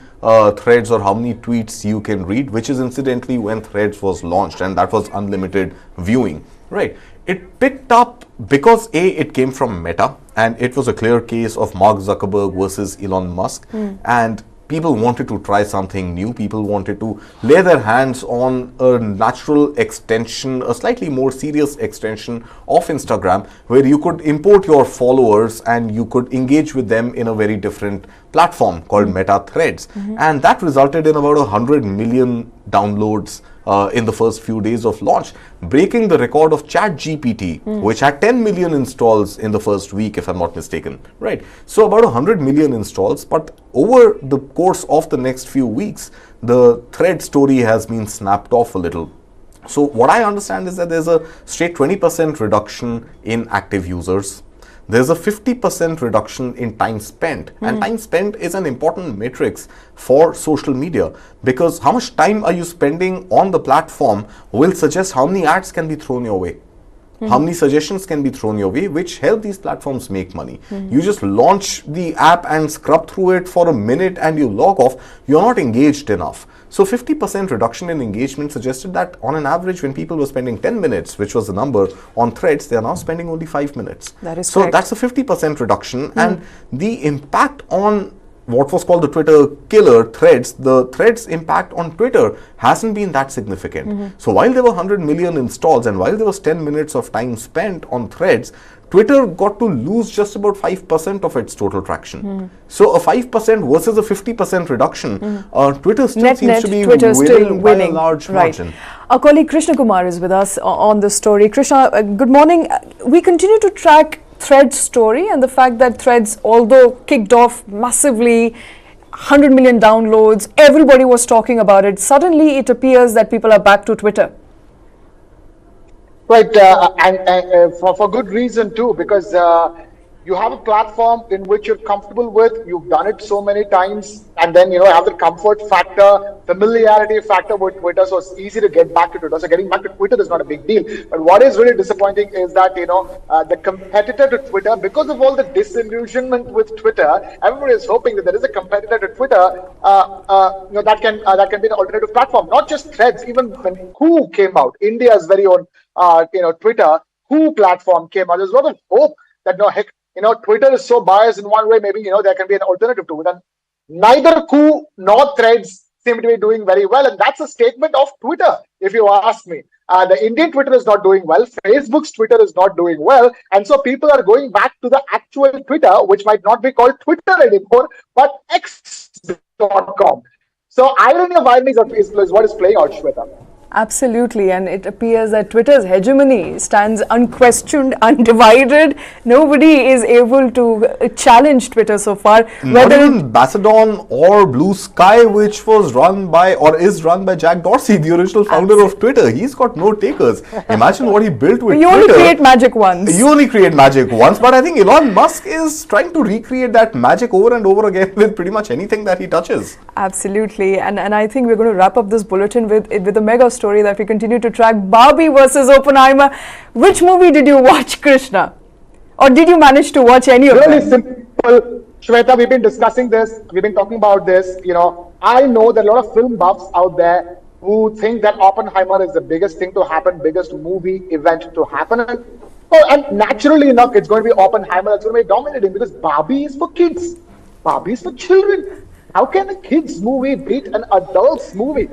threads or how many tweets you can read, which is incidentally when Threads was launched, and that was unlimited viewing, right? It picked up because it came from Meta, and it was a clear case of Mark Zuckerberg versus Elon Musk, and people wanted to try something new. People wanted to lay their hands on a natural extension, a slightly more serious extension of Instagram, where you could import your followers and you could engage with them in a very different platform called Meta Threads. And that resulted in about 100 million downloads in the first few days of launch, breaking the record of ChatGPT, which had 10 million installs in the first week, if I'm not mistaken, right? So about 100 million installs, but over the course of the next few weeks, the Thread story has been snapped off a little. So what I understand is that there's a straight 20% reduction in active users. There's a 50% reduction in time spent, and time spent is an important matrix for social media, because how much time are you spending on the platform will suggest how many ads can be thrown your way, how many suggestions can be thrown your way, which help these platforms make money. You just launch the app and scrub through it for a minute and you log off, you're not engaged enough. So 50% reduction in engagement suggested that on an average, when people were spending 10 minutes, which was the number on Threads, they are now spending only 5 minutes. That is so correct. That's a 50% reduction, and the impact on what was called the Twitter killer, Threads, the Threads impact on Twitter hasn't been that significant. So while there were 100 million installs and while there was 10 minutes of time spent on Threads, Twitter got to lose just about 5% of its total traction. So a 5% versus a 50% reduction, Twitter still seems to be winning by a large margin. Our colleague Krishna Kumar is with us on this story. Krishna, good morning. We continue to track Threads story and the fact that Threads, although kicked off massively, 100 million downloads, everybody was talking about it. Suddenly it appears that people are back to Twitter. Right, and for good reason too, because you have a platform in which you're comfortable with, you've done it so many times, and then, have the comfort factor, familiarity factor with Twitter, so it's easy to get back to Twitter. So getting back to Twitter is not a big deal. But what is really disappointing is that, the competitor to Twitter, because of all the disillusionment with Twitter, everybody is hoping that there is a competitor to Twitter that can be an alternative platform. Not just Threads, even when Who came out, India's very own Twitter, Who platform came out. There's a lot of hope that Twitter is so biased in one way, maybe, there can be an alternative to it. And neither Who nor Threads seem to be doing very well. And that's a statement of Twitter, if you ask me. The Indian Twitter is not doing well. Facebook's Twitter is not doing well. And so people are going back to the actual Twitter, which might not be called Twitter anymore, but X.com. So irony of irony is what is playing out, Shweta. Absolutely, and it appears that Twitter's hegemony stands unquestioned, undivided. Nobody is able to challenge Twitter so far. Not even Macedon or Blue Sky, which was run by or is run by Jack Dorsey, the original founder of Twitter. He's got no takers. Imagine what he built with Twitter. You only create magic once. You only create magic once, but I think Elon Musk is trying to recreate that magic over and over again with pretty much anything that he touches. Absolutely, and I think we're going to wrap up this bulletin with a mega story that we continue to track. Barbie versus Oppenheimer. Which movie did you watch, Krishna? Or did you manage to watch any of them? Really simple. Shweta, we've been discussing this. We've been talking about this. I know that a lot of film buffs out there who think that Oppenheimer is the biggest thing to happen, biggest movie event to happen. And naturally enough, it's going to be Oppenheimer that's going to be dominating, because Barbie is for kids. Barbie is for children. How can a kids movie beat an adults movie?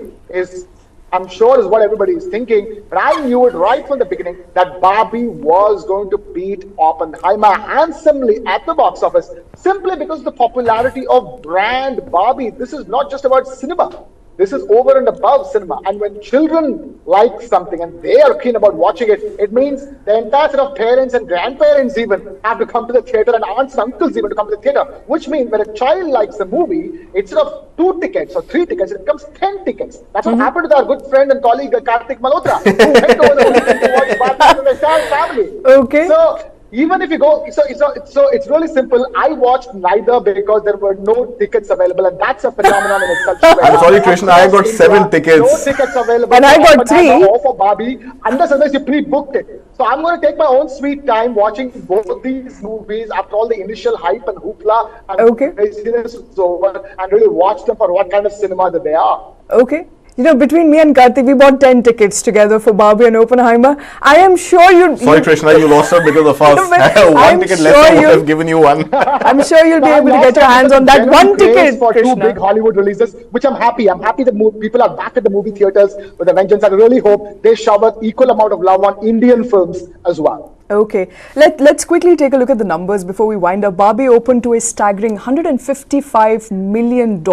I'm sure is what everybody is thinking, but I knew it right from the beginning that Barbie was going to beat Oppenheimer handsomely at the box office, simply because of the popularity of brand Barbie. This is not just about cinema. This is over and above cinema. And when children like something and they are keen about watching it, it means the entire set of parents and grandparents even have to come to the theater, and aunts and uncles even to come to the theater. Which means when a child likes a movie, instead of 2 tickets or 3 tickets, it becomes 10 tickets. That's what happened to our good friend and colleague Kartik Malhotra, who went over the weekend to watch Barbie with the entire family. Okay. So even if you go, so it's really simple. I watched neither because there were no tickets available, and that's a phenomenon in itself. I'm sorry, Krishna, I got 7 tickets. No tickets available. And I got 3. Or for Barbie, unless you pre-booked it. So I'm going to take my own sweet time watching both these movies after all the initial hype and hoopla and craziness is over, and really watch them for what kind of cinema that they are. Okay. Between me and Karthik, we bought 10 tickets together for Barbie and Oppenheimer. I am sure you... Sorry, Krishna, you lost out because of us. One ticket less, I would have given you one. I'm sure you'll be able to get your hands on that one ticket, for Krishna. 2 big Hollywood releases, which I'm happy. I'm happy that people are back at the movie theaters with a vengeance. I really hope they shower equal amount of love on Indian films as well. Okay, let's quickly take a look at the numbers before we wind up. Barbie opened to a staggering $155 million.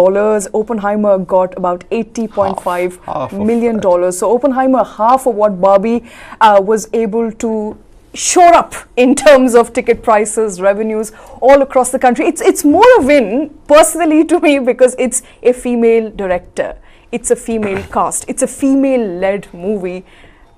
Oppenheimer got about $80.5 million. So Oppenheimer, half of what Barbie was able to shore up in terms of ticket prices, revenues all across the country. It's more a win personally to me because it's a female director. It's a female cast. It's a female-led movie.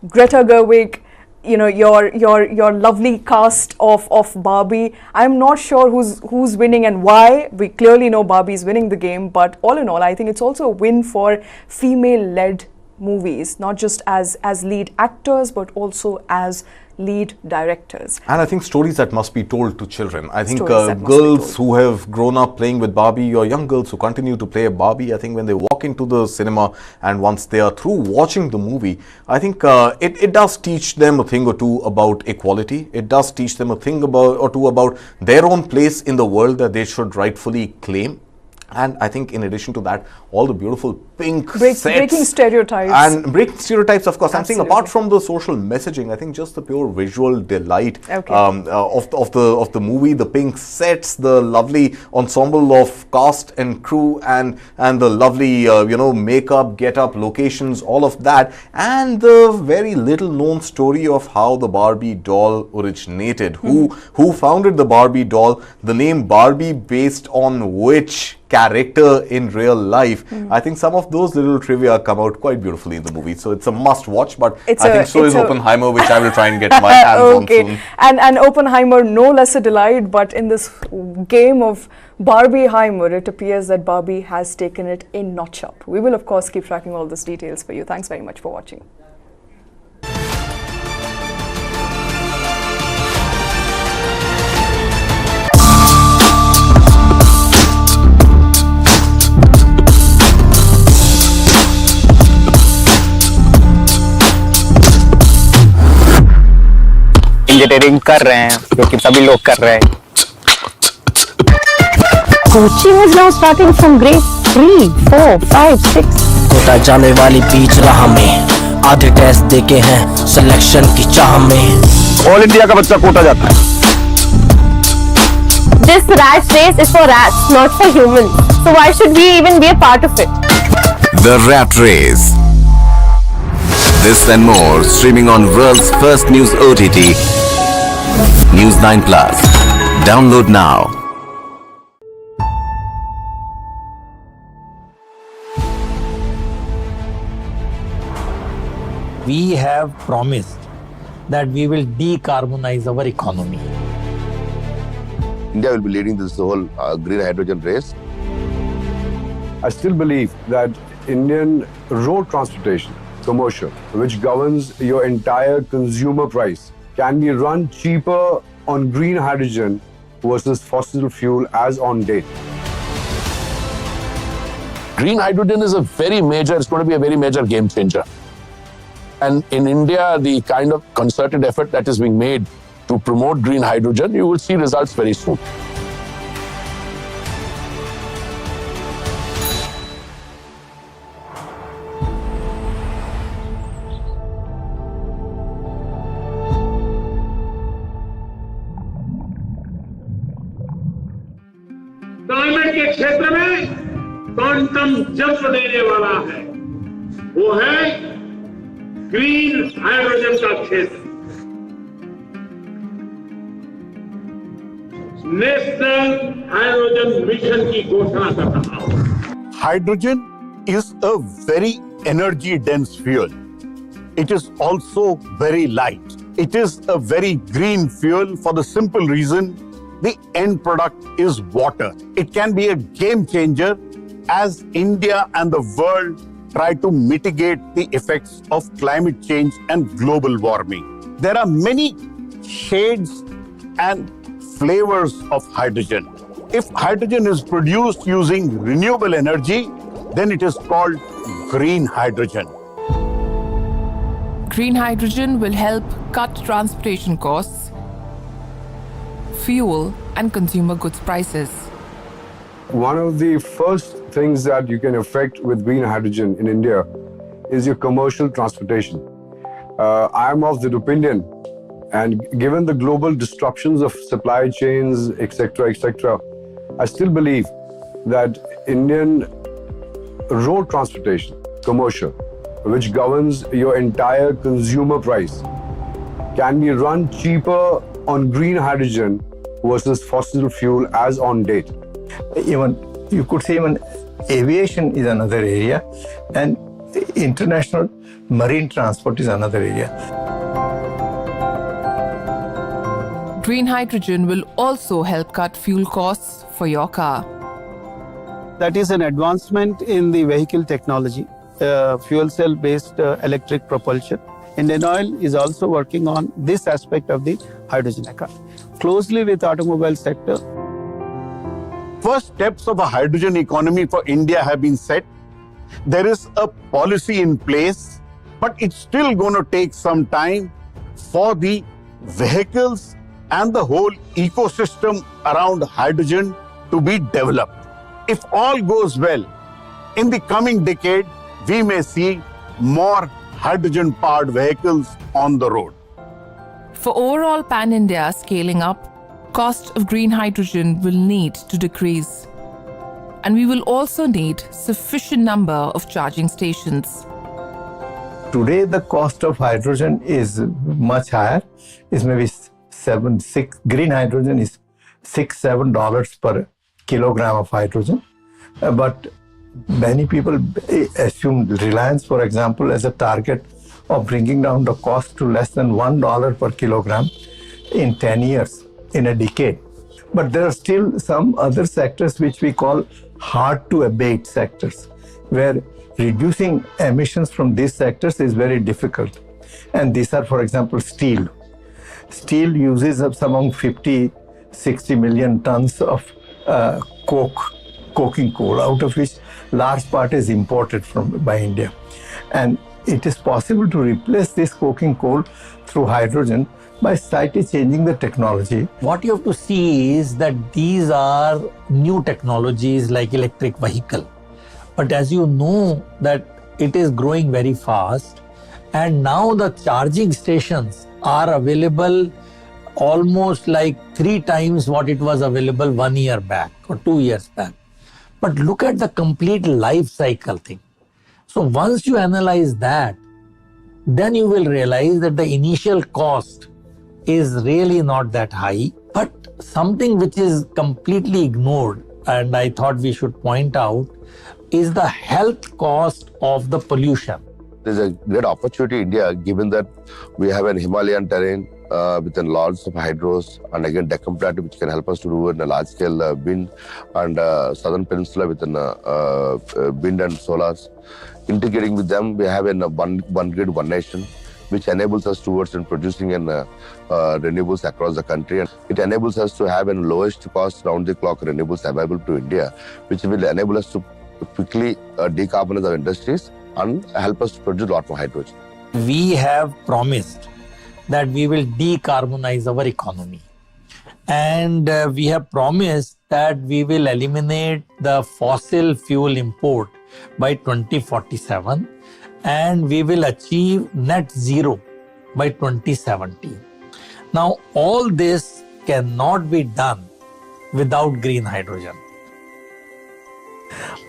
Greta Gerwig, your lovely cast of Barbie. I'm not sure who's winning and why. We clearly know Barbie's winning the game, but all in all, I think it's also a win for female-led movies, not just as lead actors, but also as lead directors. And I think stories that must be told to children. I think girls who have grown up playing with Barbie, or young girls who continue to play Barbie, I think when they walk into the cinema and once they are through watching the movie, I think it does teach them a thing or two about equality. It does teach them a thing or two about their own place in the world that they should rightfully claim. And I think in addition to that, all the beautiful pink sets. Breaking stereotypes. And breaking stereotypes, of course. Absolutely. I'm saying apart from the social messaging, I think just the pure visual delight of the movie, the pink sets, the lovely ensemble of cast and crew, and the lovely makeup, get-up, locations, all of that, and the very little known story of how the Barbie doll originated. Who founded the Barbie doll? The name Barbie, based on which character in real life. I think some of those little trivia come out quite beautifully in the movie. So it's a must watch, but I think so is Oppenheimer, which I will try and get my hands on soon. And Oppenheimer, no less a delight, but in this game of Barbieheimer, it appears that Barbie has taken it a notch up. We will, of course, keep tracking all these details for you. Thanks very much for watching. Engineering कर रहे हैं जो कि सभी लोग कर रहे हैं Coaching is now starting from grade 3, 4, 5, 6. Kota जाने वाली बीच राह में आधे टेस्ट देके हैं सिलेक्शन की चाह में ऑल इंडिया का बच्चा कोटा जाता है This rat race is for rats, not for humans. So why should we even be a part of it? The Rat Race. This and more streaming on world's first news OTT, News 9 Plus. Download now. We have promised that we will decarbonize our economy. India will be leading this whole green hydrogen race. I still believe that Indian road transportation, commercial, which governs your entire consumer price, can be run cheaper on green hydrogen versus fossil fuel as on date. Green hydrogen is it's going to be a very major game changer. And in India, the kind of concerted effort that is being made to promote green hydrogen, you will see results very soon. Climate के क्षेत्र में quantum jump देने वाला है वो है green hydrogen का क्षेत्र। नेशनल हाइड्रोजन मिशन की घोषणा कर रहा हूं। Hydrogen is a very energy dense fuel. It is also very light. It is a very green fuel for the simple reason the end product is water. It can be a game changer as India and the world try to mitigate the effects of climate change and global warming. There are many shades and flavors of hydrogen. If hydrogen is produced using renewable energy, then it is called green hydrogen. Green hydrogen will help cut transportation costs, fuel and consumer goods prices. One of the first things that you can affect with green hydrogen in India is your commercial transportation. I am of the opinion, and given the global disruptions of supply chains, etc., I still believe that Indian road transportation, commercial, which governs your entire consumer price, can be run cheaper on green hydrogen versus fossil fuel as on date. Even you could say even aviation is another area, and international marine transport is another area. Green hydrogen will also help cut fuel costs for your car. That is an advancement in the vehicle technology, fuel cell based electric propulsion. Indian Oil is also working on this aspect of the hydrogen economy, closely with automobile sector. First steps of a hydrogen economy for India have been set. There is a policy in place, but it's still going to take some time for the vehicles and the whole ecosystem around hydrogen to be developed. If all goes well, in the coming decade, we may see more hydrogen-powered vehicles on the road. For overall pan-India scaling up, cost of green hydrogen will need to decrease. And we will also need sufficient number of charging stations. Today, the cost of hydrogen is much higher. It's maybe green hydrogen is $6-7 per kilogram of hydrogen. But many people assume Reliance, for example, as a target of bringing down the cost to less than $1 per kilogram in 10 years, in a decade. But there are still some other sectors which we call hard to abate sectors, where reducing emissions from these sectors is very difficult. And these are, for example, steel. Steel uses up among 50-60 million tons of coking coal, out of which large part is imported by India. And it is possible to replace this coking coal through hydrogen by slightly changing the technology. What you have to see is that these are new technologies like electric vehicle. But as you know that it is growing very fast, and now the charging stations are available almost like 3 times what it was available 1 year back or 2 years back. But look at the complete life cycle thing. So once you analyze that, then you will realize that the initial cost is really not that high, but something which is completely ignored, and I thought we should point out, is the health cost of the pollution. There's a great opportunity in India, given that we have an Himalayan terrain with lots of hydros, and again Deccan Plateau, which can help us to do in a large-scale wind, and Southern Peninsula with wind and solars. Integrating with them, we have one grid, one nation, which enables us towards producing renewables across the country. And it enables us to have an lowest cost round-the-clock renewables available to India, which will enable us to quickly decarbonize our industries and help us to produce a lot more hydrogen. We have promised that we will decarbonize our economy. And we have promised that we will eliminate the fossil fuel import by 2047, and we will achieve net zero by 2070. Now, all this cannot be done without green hydrogen.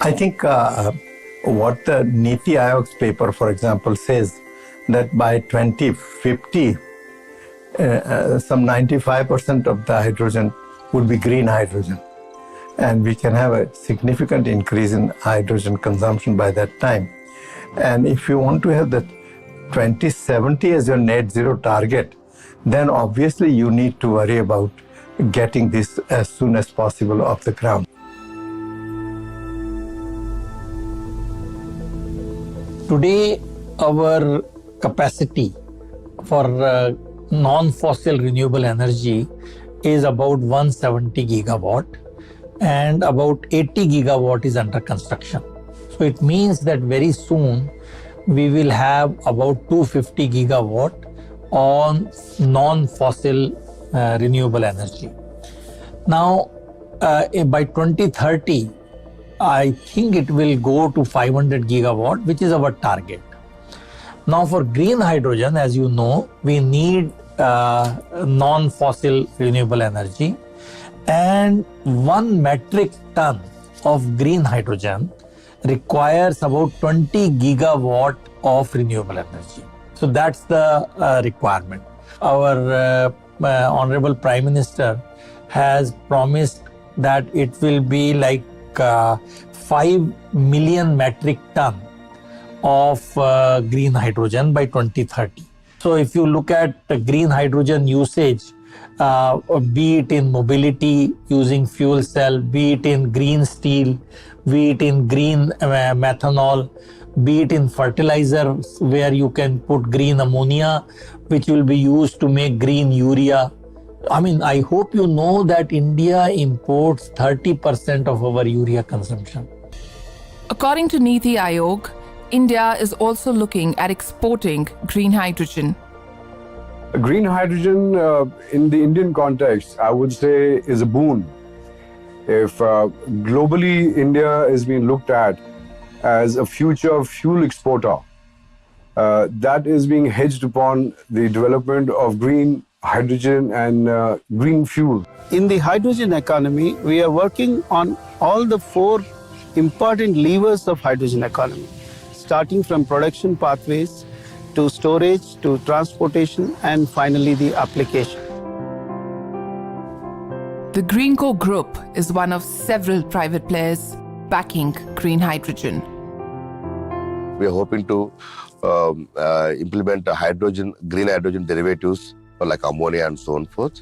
I think what the Niti Aayog's paper, for example, says that by 2050, some 95% of the hydrogen would be green hydrogen. And we can have a significant increase in hydrogen consumption by that time. And if you want to have the 2070 as your net zero target, then obviously you need to worry about getting this as soon as possible off the ground. Today, our capacity for non-fossil renewable energy is about 170 gigawatt, and about 80 gigawatt is under construction. So it means that very soon we will have about 250 gigawatt on non-fossil renewable energy. Now, by 2030, I think it will go to 500 gigawatt, which is our target. Now, for green hydrogen, as you know, we need non-fossil renewable energy, and 1 metric ton of green hydrogen requires about 20 gigawatt of renewable energy. So that's the requirement. Our Honorable Prime Minister has promised that it will be like 5 million metric ton of green hydrogen by 2030. So if you look at the green hydrogen usage, be it in mobility using fuel cell, be it in green steel, be it in green methanol, be it in fertilizers where you can put green ammonia, which will be used to make green urea. I mean, I hope you know that India imports 30% of our urea consumption. According to Niti Aayog, India is also looking at exporting green hydrogen. Green hydrogen in the Indian context, I would say, is a boon. If globally India is being looked at as a future fuel exporter, that is being hedged upon the development of green hydrogen and green fuel. In the hydrogen economy, we are working on all the 4 important levers of hydrogen economy, starting from production pathways to storage, to transportation, and finally the application. The Greenco Group is one of several private players backing green hydrogen. We are hoping to implement green hydrogen derivatives like ammonia and so on forth.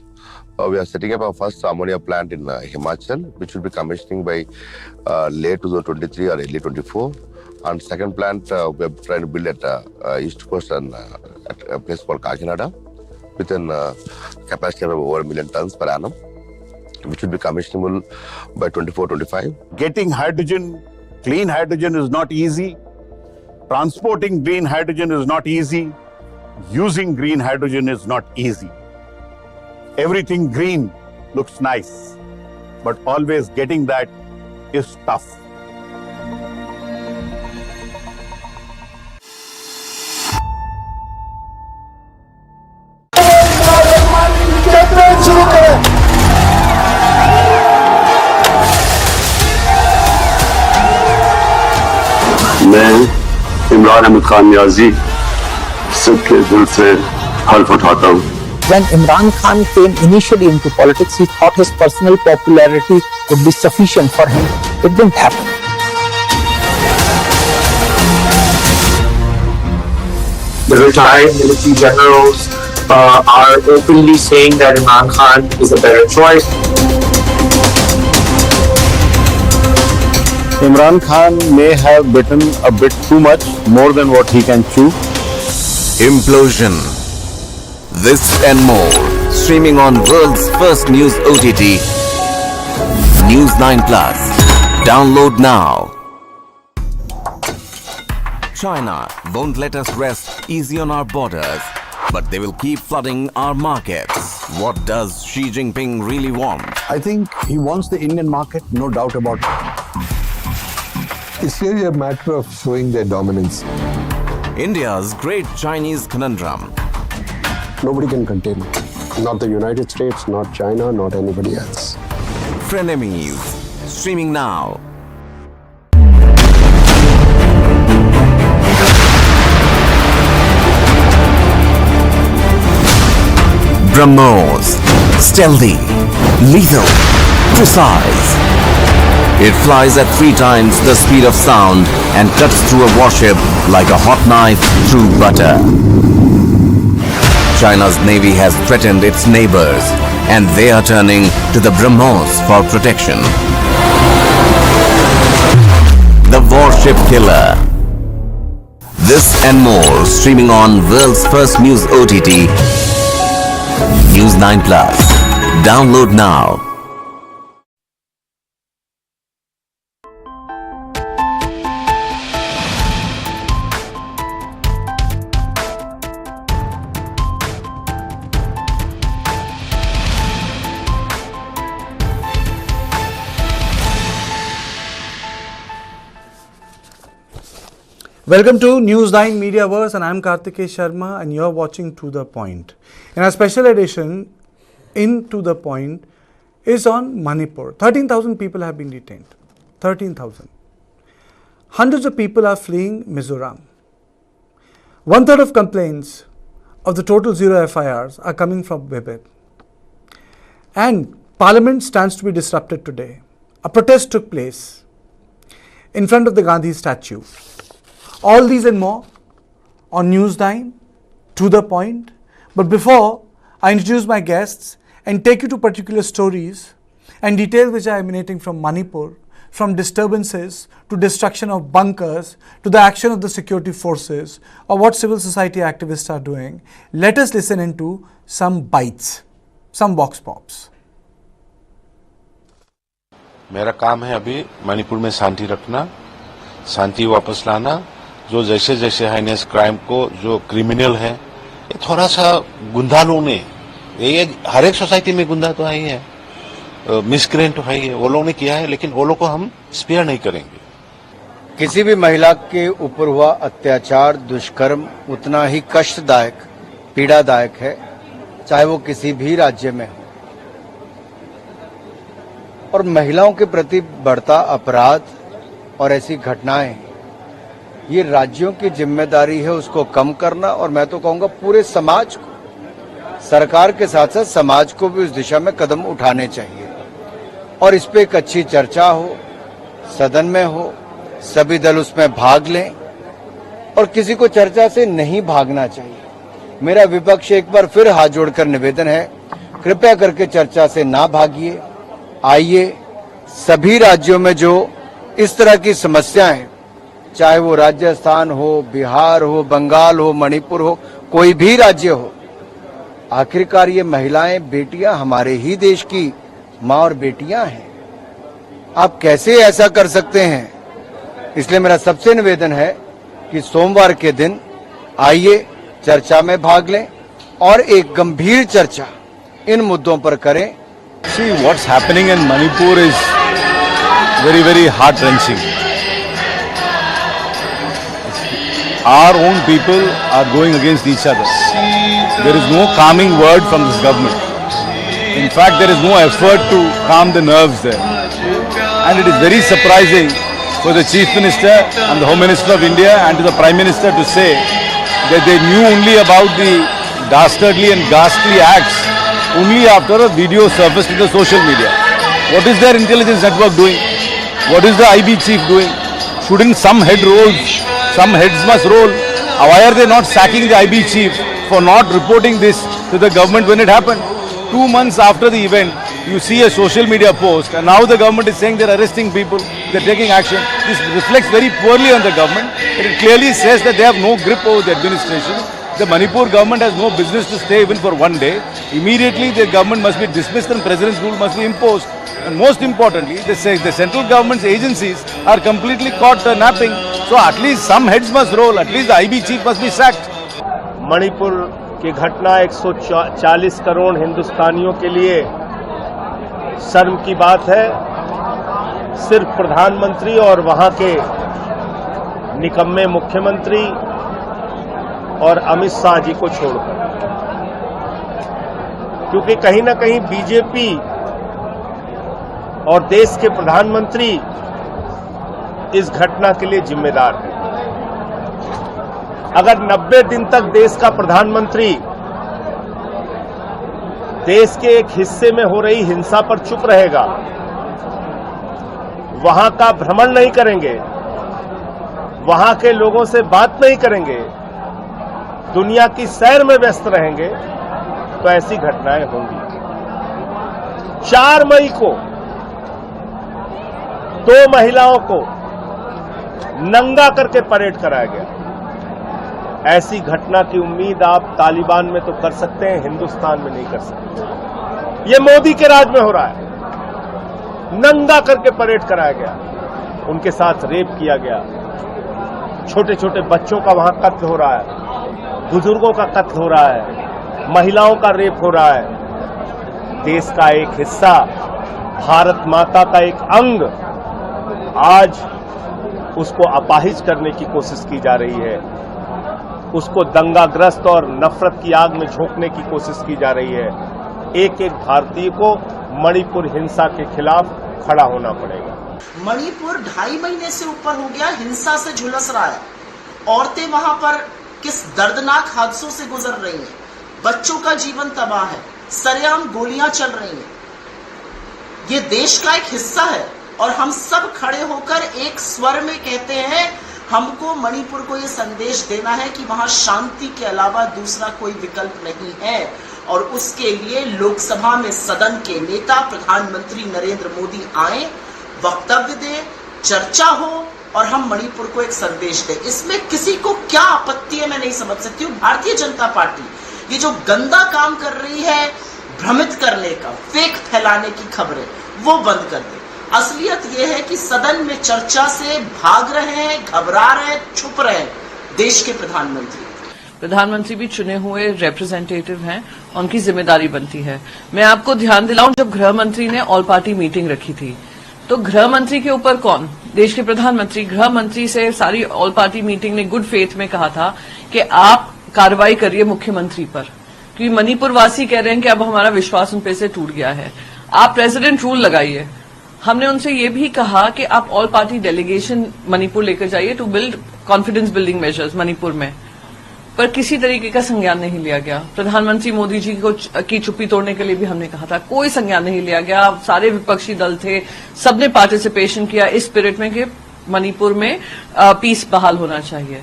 We are setting up our first ammonia plant in Himachal, which will be commissioning by late 2023 or early 24. And second plant, we are trying to build at East Coast and at a place called Kakinada, with a capacity of over 1 million tons per annum, which will be commissionable by 24-25. Getting hydrogen, clean hydrogen is not easy. Transporting green hydrogen is not easy. Using green hydrogen is not easy. Everything green looks nice, but always getting that is tough. मैं इमरान अहमद खान नियाजी सबके दिल से हल्फ उठाता हूँ. When Imran Khan came initially into politics, he thought his personal popularity would be sufficient for him. It didn't happen. The retired military generals are openly saying that Imran Khan is a better choice. Imran Khan may have bitten a bit too much, more than what he can chew. Implosion. This and more, streaming on world's first news OTT, News 9 Plus. Download now. China won't let us rest easy on our borders, but they will keep flooding our markets. What does Xi Jinping really want? I think he wants the Indian market, no doubt about it. It's really a matter of showing their dominance. India's great Chinese conundrum. Nobody can contain it. Not the United States, not China, not anybody else. Frenemies. Streaming now. BrahMos. Stealthy. Lethal. Precise. It flies at 3 times the speed of sound and cuts through a warship like a hot knife through butter. China's navy has threatened its neighbors, and they are turning to the BrahMos for protection. The warship killer. This and more streaming on world's first news OTT, News 9 Plus. Download now. Welcome to News 9 Mediaverse, and I'm Kartikeya Sharma, and you're watching To The Point. In our special edition, in To The Point, is on Manipur. 13,000 people have been detained. 13,000. Hundreds of people are fleeing Mizoram. 1/3 of complaints of the total 0 FIRs are coming from Vibib. And Parliament stands to be disrupted today. A protest took place in front of the Gandhi statue. All these and more on News 9, To The Point. But before I introduce my guests and take you to particular stories and details which are emanating from Manipur, from disturbances to destruction of bunkers to the action of the security forces or what civil society activists are doing, let us listen into some bites, some vox pops. मेरा काम है अभी मणिपुर में शांति रखना, शांति वापस लाना। जो जैसे जैसे हाइनेस क्राइम को जो क्रिमिनल है, ये थोड़ा सा गुंडा लोग ने, ये हर एक सोसाइटी में गुंडा तो है ही है, मिसक्रेंट तो है ही है, वो लोग ने किया है, लेकिन वो लोग को हम स्पेयर नहीं करेंगे। किसी भी महिला के ऊपर हुआ अत्याचार, दुष्कर्म उतना ही कष्टदायक, पीड़ादायक है, चाहे वो किसी भी राज्य में हो। और महिलाओं के प्रति बढ़ता अपराध और ऐसी घटनाएं, ये राज्यों की जिम्मेदारी है उसको कम करना, और मैं तो कहूंगा पूरे समाज को, सरकार के साथ साथ समाज को भी उस दिशा में कदम उठाने चाहिए और इस पे एक अच्छी चर्चा हो, सदन में हो, सभी दल उसमें भाग लें और किसी को चर्चा से नहीं भागना चाहिए। मेरा विपक्ष एक बार फिर हाथ जोड़कर निवेदन है, कृपया करके चर्चा से ना भागिए। आइए, सभी राज्यों में जो इस तरह की समस्याएं, चाहे वो राजस्थान हो, बिहार हो, बंगाल हो, मणिपुर हो, कोई भी राज्य हो, आखिरकार ये महिलाएं, बेटियां हमारे ही देश की मां और बेटियां हैं। आप कैसे ऐसा कर सकते हैं? इसलिए मेरा सबसे निवेदन है कि सोमवार के दिन आइए, चर्चा में भाग लें और एक गंभीर चर्चा इन मुद्दों पर करें। See, what's happening in Manipur is very, very heart-wrenching. Our own people are going against each other. There is no calming word from this government. In fact, there is no effort to calm the nerves there. And it is very surprising for the Chief Minister and the Home Minister of India and to the Prime Minister to say that they knew only about the dastardly and ghastly acts only after a video surfaced in the social media. What is their intelligence network doing? What is the IB chief doing? Shouldn't some head roll? Some heads must roll. Why are they not sacking the IB chief for not reporting this to the government when it happened? 2 months after the event, you see a social media post and now the government is saying they're arresting people, they're taking action. This reflects very poorly on the government. It clearly says that they have no grip over the administration. The Manipur government has no business to stay even for one day. Immediately the government must be dismissed and President's rule must be imposed. And most importantly, the central government's agencies are completely caught napping. So at least some heads must roll, at least the IB chief must be sacked. Manipur की घटना 140 करोड़ हिंदुस्तानियों के लिए शर्म की बात है। सिर्फ प्रधानमंत्री और वहां के निकम्मे मुख्यमंत्री और अमित शाह जी को छोड़कर, क्योंकि कहीं ना कहीं बीजेपी और देश के प्रधानमंत्री इस घटना के लिए जिम्मेदार है। अगर 90 दिन तक देश का प्रधानमंत्री देश के एक हिस्से में हो रही हिंसा पर चुप रहेगा, वहां का भ्रमण नहीं करेंगे, वहां के लोगों से बात नहीं करेंगे, दुनिया की सैर में व्यस्त रहेंगे, तो ऐसी घटनाएं होंगी। 4 मई को 2 महिलाओं को नंगा करके परेड कराया गया। ऐसी घटना की उम्मीद आप तालिबान में तो कर सकते हैं, हिंदुस्तान में नहीं कर सकते। ये मोदी के राज में हो रहा है। नंगा करके परेड कराया गया, उनके साथ रेप किया गया, छोटे छोटे बच्चों का वहां कत्ल हो रहा है, बुजुर्गों का कत्ल हो रहा है, महिलाओं का रेप हो रहा है। देश का एक हिस्सा, भारत माता का एक अंग, आज उसको अपाहिज करने की कोशिश की जा रही है, उसको दंगाग्रस्त और नफरत की आग में झोंकने की कोशिश की जा रही है। एक एक भारतीय को मणिपुर हिंसा के खिलाफ खड़ा होना पड़ेगा। मणिपुर 2.5 महीने से ऊपर हो गया हिंसा से झुलस रहा है। औरतें वहां पर किस दर्दनाक हादसों से गुजर रही हैं, बच्चों का जीवन तबाह है, सरेआम गोलियां चल रही हैं। ये देश का एक हिस्सा है और हम सब खड़े होकर एक स्वर में कहते हैं, हमको मणिपुर को ये संदेश देना है कि वहां शांति के अलावा दूसरा कोई विकल्प नहीं है। और उसके लिए लोकसभा में सदन के नेता प्रधानमंत्री नरेंद्र मोदी आए, वक्तव्य दें, चर्चा हो और हम मणिपुर को एक संदेश दें। इसमें किसी को क्या आपत्ति है मैं नहीं समझ सकती हूँ। भारतीय जनता पार्टी ये जो गंदा काम कर रही है, भ्रमित करने का, फेक फैलाने की खबरें, वो बंद कर दे। असलियत यह है कि सदन में चर्चा से भाग रहे हैं, घबरा रहे हैं, छुप रहे हैं देश के प्रधानमंत्री। प्रधानमंत्री भी चुने हुए रिप्रेजेंटेटिव हैं, उनकी जिम्मेदारी बनती है। मैं आपको ध्यान दिलाऊं, जब गृह मंत्री ने ऑल पार्टी मीटिंग रखी थी तो गृह मंत्री के ऊपर कौन, देश के प्रधानमंत्री गृह मंत्री से सारी ऑल पार्टी मीटिंग ने गुड फेथ में कहा था कि आप कार्रवाई करिए मुख्यमंत्री पर, क्योंकि मणिपुर वासी कह रहे हैं कि अब हमारा विश्वास उन पे से टूट गया है, आप प्रेसिडेंट रूल लगाइए। हमने उनसे ये भी कहा कि आप ऑल पार्टी डेलीगेशन मणिपुर लेकर जाइए to build confidence building measures Manipur में। पर किसी तरीके का संज्ञान नहीं लिया गया। प्रधानमंत्री मोदी जी की चुप्पी तोड़ने के लिए भी हमने कहा था, कोई संज्ञान नहीं लिया गया। सारे विपक्षी दल थे, सबने पार्टिसिपेशन किया इस स्पिरिट में कि मणिपुर में पीस बहाल होना चाहिए,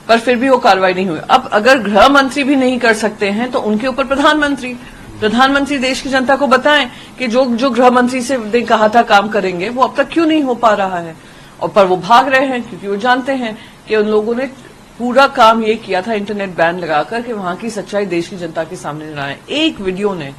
पर फिर भी वो कार्रवाई नहीं हुई। अब अगर गृह मंत्री भी नहीं कर सकते हैं तो उनके ऊपर प्रधानमंत्री देश की जनता को बताएं कि जो गृह मंत्री से ने कहा था काम करेंगे वो अब तक क्यों नहीं हो पा रहा है। और पर वो भाग रहे हैं क्योंकि वो जानते हैं कि उन लोगों ने पूरा काम ये किया था इंटरनेट बैन लगाकर कि वहां की सच्चाई देश की जनता के सामने लाएं। एक वीडियो ने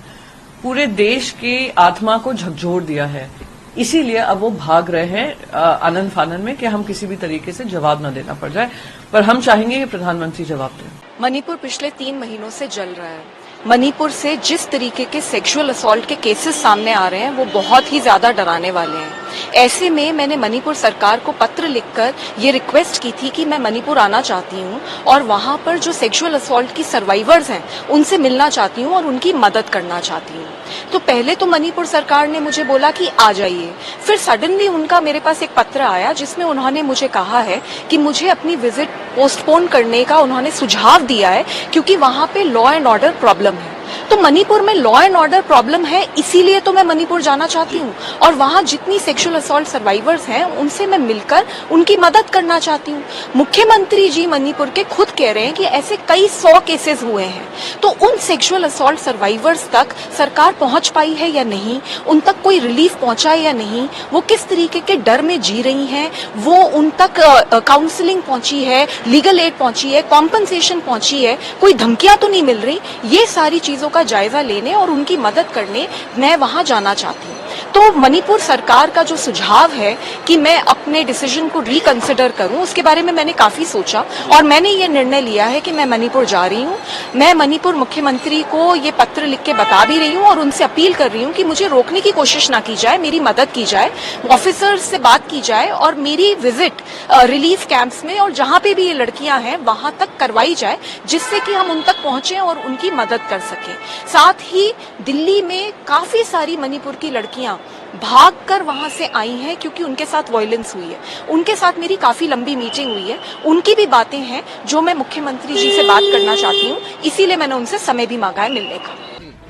पूरे देश की आत्मा को झकझोर दिया है, इसीलिए अब वो भाग रहे हैं आनंद फानन में कि हम किसी भी तरीके से जवाब न देना पड़ जाए, पर हम चाहेंगे कि प्रधानमंत्री जवाब दें। मणिपुर पिछले 3 महीनों से जल रहा है। मणिपुर से जिस तरीके के सेक्सुअल असॉल्ट के केसेस सामने आ रहे हैं वो बहुत ही ज्यादा डराने वाले हैं। ऐसे में मैंने मणिपुर सरकार को पत्र लिखकर ये रिक्वेस्ट की थी कि मैं मणिपुर आना चाहती हूँ और वहाँ पर जो सेक्सुअल असॉल्ट की सर्वाइवर्स हैं उनसे मिलना चाहती हूँ और उनकी मदद करना चाहती हूँ। तो पहले तो मणिपुर सरकार ने मुझे बोला कि आ जाइए, फिर सडनली उनका मेरे पास एक पत्र आया जिसमें उन्होंने मुझे कहा है कि मुझे अपनी विजिट पोस्टपोन करने का उन्होंने सुझाव दिया है क्योंकि वहाँ पे लॉ एंड ऑर्डर प्रॉब्लम है। तो मणिपुर में लॉ एंड ऑर्डर प्रॉब्लम है, इसीलिए तो मैं मणिपुर जाना चाहती हूँ और वहाँ जितनी सेक्सुअल असॉल्ट सर्वाइवर्स हैं उनसे मैं मिलकर उनकी मदद करना चाहती हूँ। मुख्यमंत्री जी मणिपुर के खुद कह रहे हैं कि ऐसे कई 100 केसेस हुए हैं, तो उन सेक्सुअल असॉल्ट सर्वाइवर्स तक सरकार पहुँच पाई है या नहीं, उन तक कोई रिलीफ पहुँचा है या नहीं, वो किस तरीके के डर में जी रही हैं, वो उन तक काउंसलिंग पहुँची है, लीगल एड पहुँची है, कॉम्पनसेशन पहुँची है, कोई धमकियां तो नहीं मिल रही। ये सारी चीजों का जायजा लेने और उनकी मदद करने मैं वहां जाना चाहती हूँ। तो मणिपुर सरकार का जो सुझाव है कि मैं अपने डिसीजन को रिकंसिडर करूं, उसके बारे में मैंने काफी सोचा और मैंने ये निर्णय लिया है कि मैं मणिपुर जा रही हूं। मैं मणिपुर मुख्यमंत्री को ये पत्र लिख के बता भी रही हूं और उनसे अपील कर रही हूं कि मुझे रोकने की कोशिश ना की जाए, मेरी मदद की जाए, ऑफिसर्स से बात की जाए और मेरी विजिट रिलीफ कैंप्स में और जहां पे भी ये लड़कियां हैं वहां तक करवाई जाए, जिससे कि हम उन तक पहुंचे और उनकी मदद कर सकें। साथ ही दिल्ली में काफी सारी मणिपुर की लड़कियां भागकर वहां से आई हैं क्योंकि उनके साथ वायलेंस हुई है। उनके साथ मेरी काफी लंबी मीटिंग हुई है, उनकी भी बातें हैं जो मैं मुख्यमंत्री जी से बात करना चाहती हूँ, इसीलिए मैंने उनसे समय भी मांगा है मिलने का।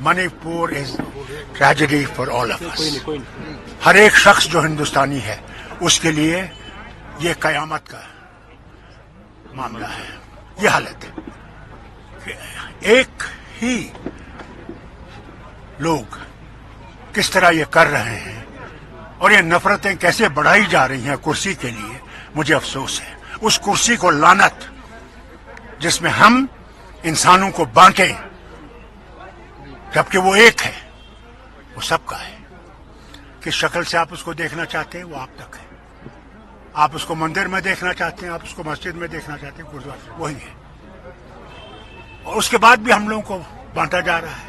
Manipur is tragedy for all of us. हर एक शख्स जो हिंदुस्तानी है उसके लिए ये कयामत का मामला है। ये हालत है, एक ही लोग किस तरह ये कर रहे हैं और ये नफरतें कैसे बढ़ाई जा रही हैं कुर्सी के लिए, मुझे अफसोस है। उस कुर्सी को लानत जिसमें हम इंसानों को बांटें जबकि वो एक है, वो सबका है। किस शक्ल से आप उसको देखना चाहते हैं वो आप तक है। आप उसको मंदिर में देखना चाहते हैं, आप उसको मस्जिद में देखना चाहते हैं, गुरुद्वारा वही है। और उसके बाद भी हम लोगों को बांटा जा रहा है।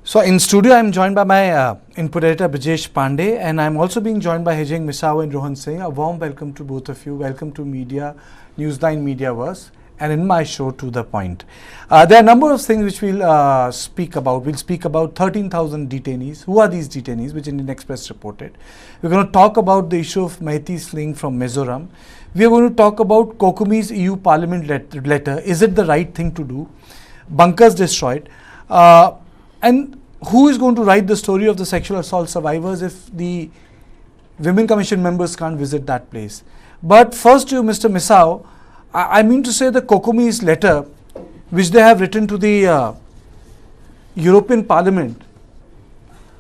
So in studio, I'm joined by my input editor Brijesh Pandey, and I'm also being joined by Hejeng Misao and Rohan Singh. A warm welcome to both of you. Welcome to Newsline Mediaverse, and in my show, To The Point. There are a number of things which we'll speak about. We'll speak about 13,000 detainees. Who are these detainees, which Indian Express reported? We're going to talk about the issue of Maiti Sling from Mizoram. We are going to talk about Kokumi's EU Parliament letter. Is it the right thing to do? Bunkers destroyed. And who is going to write the story of the sexual assault survivors if the Women Commission members can't visit that place? But first to Mr. Misao, I mean to say the Kokumi's letter, which they have written to the European Parliament,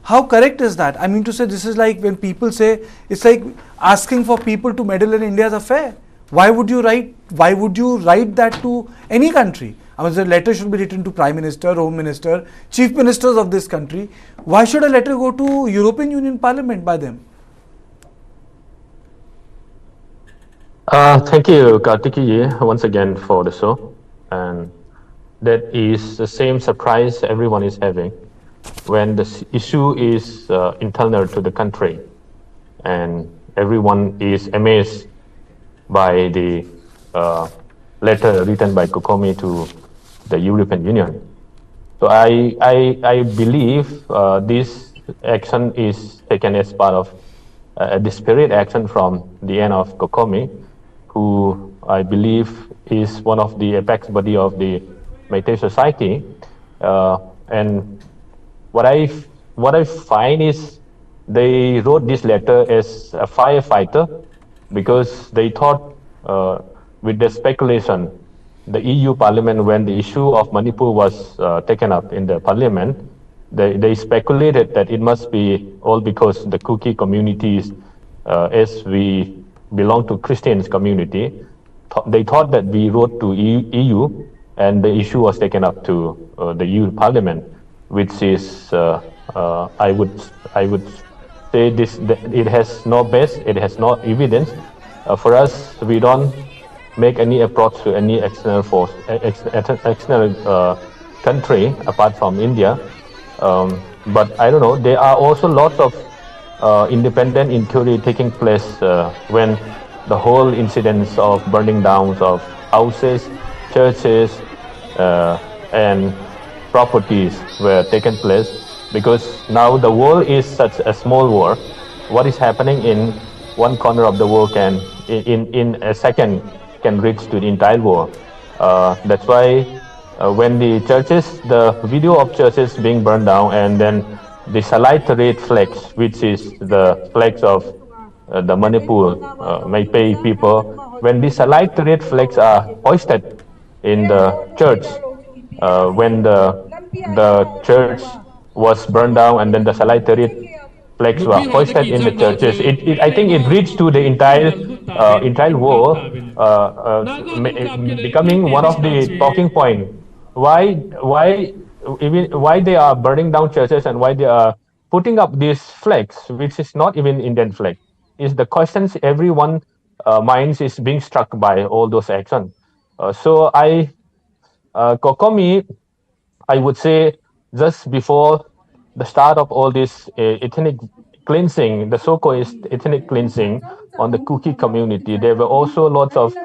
how correct is that? I mean to say, this is like when people say, it's like asking for people to meddle in India's affair. Why would you write that to any country? I mean, the letter should be written to Prime Minister, Home Minister, Chief Ministers of this country. Why should a letter go to European Union Parliament by them? Thank you, Kartiki, once again for the show. And that is the same surprise everyone is having when the issue is internal to the country. And everyone is amazed by the letter written by Kokomi to the European Union. So I believe this action is taken as part of a disparate action from the end of Kokomi, who I believe is one of the apex body of the Meitei society. And what I find is they wrote this letter as a firefighter because they thought with the speculation, the EU Parliament, when the issue of Manipur was taken up in the Parliament, they speculated that it must be all because the Kuki communities, as we belong to Christians community, they thought that we wrote to EU and the issue was taken up to the EU Parliament, which is I would say this that it has no base, it has no evidence. For us, we don't make any approach to any external force, external country apart from India. But I don't know. There are also lots of independent inquiry taking place when the whole incidents of burning down of houses, churches, and properties were taken place, because now the world is such a small world. What is happening in one corner of the world can, in a second, can reach to the entire world. That's why when the churches, the video of churches being burned down, and then the Directorate flags, which is the flags of the Manipur Meitei people, when the Directorate flags are hoisted in the church, when the church was burned down and then the Directorate flags were hoisted in the churches, I think it reached to the entire world, becoming one of the talking point. Why they are burning down churches and why they are putting up these flags, which is not even Indian flag, is the questions everyone minds is being struck by all those actions. So Kokomi, I would say, just before the start of all this ethnic cleansing, the so-called ethnic cleansing on the Kuki community, there were also lots of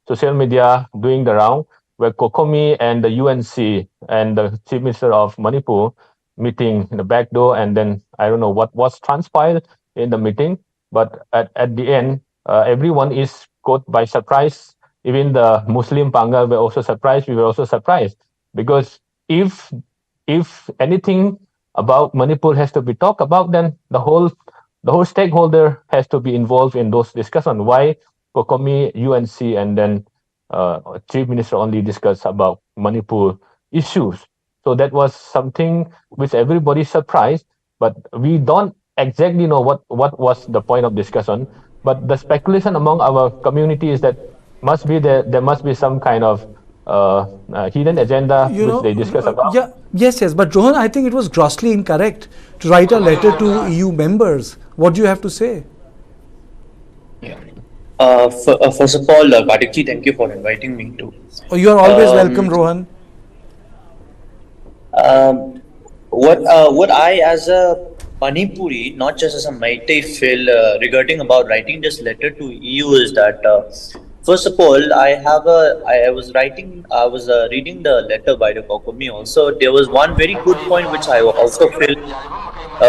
social media doing the round, where Kokomi and the UNC and the Chief Minister of Manipur meeting in the back door, and then I don't know what was transpired in the meeting, but at the end, everyone is caught by surprise. Even the Muslim Pangal were also surprised. We were also surprised, because if anything about Manipur has to be talked about, then the whole stakeholder has to be involved in those discussions. Why Kokomi, UNC, and then Chief Minister only discuss about Manipur issues? So that was something which everybody surprised, but we don't exactly know what was the point of discussion. But the speculation among our community is that there must be some kind of hidden agenda which they discuss about. Yes. But Rohan, I think it was grossly incorrect to write a letter to EU members. What do you have to say? First of all, Kartikji, thank you for inviting me to. Oh, you are always welcome, Rohan. What I, as a Manipuri, not just as a Meitei, feel regarding about writing this letter to EU is that first of all, I was reading the letter by the Kokomi also. There was one very good point which I also feel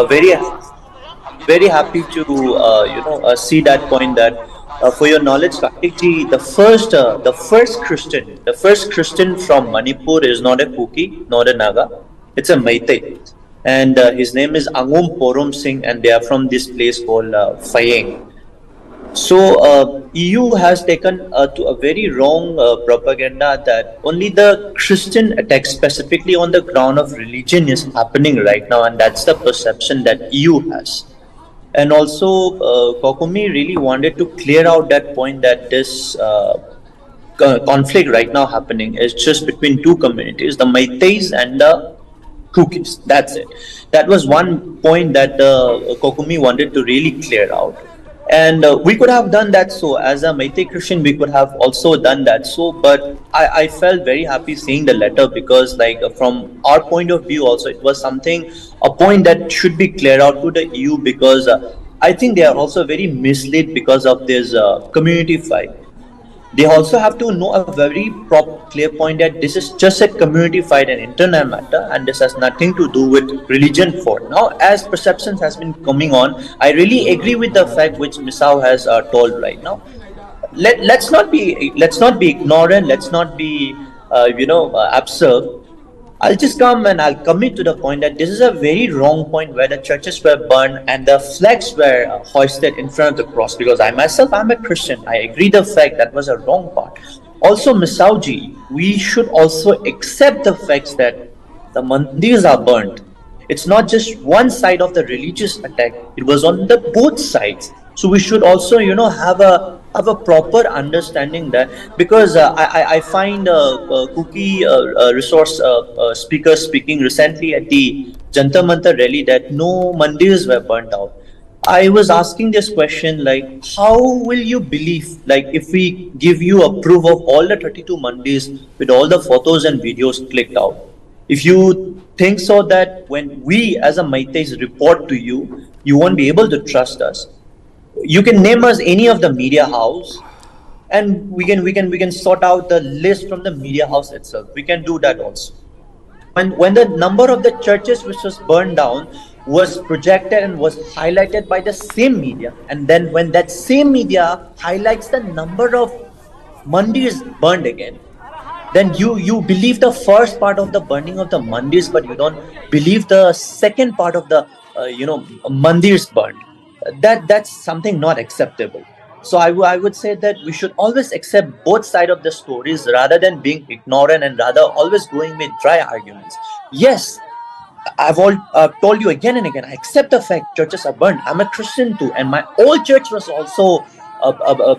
very happy to see that point, that for your knowledge, Kartikji, the first Christian from Manipur is not a Kuki, not a Naga, it's a Meitei, and his name is Angum Porum Singh, and they are from this place called Fayeng. So EU has taken to a very wrong propaganda that only the Christian attack specifically on the ground of religion is happening right now, and that's the perception that EU has. And also Kokomi really wanted to clear out that point, that this conflict right now happening is just between two communities, the Meiteis and the Kukis. That's it. That was one point that Kokomi wanted to really clear out. And we could have done that. So as a Meitei Christian, we could have also done that. So, but I felt very happy seeing the letter, because like from our point of view also, it was a point that should be cleared out to the EU, because I think they are also very misled because of this community fight. They also have to know a very clear point that this is just a community fight, an internal matter, and this has nothing to do with religion for now. As perceptions has been coming on, I really agree with the fact which Misao has told right now. let's not be ignorant. Let's not be absurd. I'll just come and I'll commit to the point that this is a very wrong point where the churches were burned and the flags were hoisted in front of the cross. Because I'm a Christian. I agree the fact that was a wrong part. Also, Misauji, we should also accept the facts that the mandirs are burned. It's not just one side of the religious attack. It was on the both sides. So we should also, have a proper understanding that, because I find Cookie resource speaker speaking recently at the Jantar Mantar rally that no mandirs were burnt out. I was asking this question, like, how will you believe, like, if we give you a proof of all the 32 mandirs with all the photos and videos clicked out? If you think so that when we as a Maitais report to you, you won't be able to trust us. You can name us any of the media house, and we can sort out the list from the media house itself. We can do that also. When the number of the churches which was burned down was projected and was highlighted by the same media, and then when that same media highlights the number of mandirs burned again, then you believe the first part of the burning of the mandirs, but you don't believe the second part of the mandirs burned. That's something not acceptable. So I would say that we should always accept both sides of the stories rather than being ignorant and rather always going with dry arguments. Yes, I've told you again and again, I accept the fact churches are burned. I'm a Christian too, and my old church was also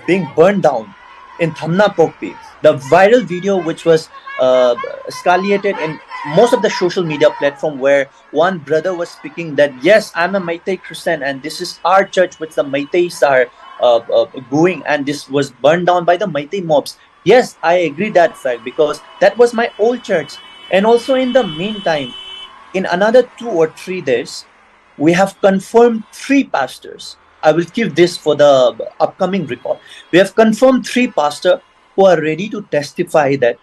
being burned down in Thamna Pokpi. The viral video which was escalated in most of the social media platform, where one brother was speaking that, yes, I'm a Maitai Christian and this is our church which the Maitais are going, and this was burned down by the Maitai mobs. Yes, I agree that fact, because that was my old church. And also in the meantime, in another 2 or 3 days, we have confirmed 3 pastors. I will give this for the upcoming record. We have confirmed 3 pastors who are ready to testify that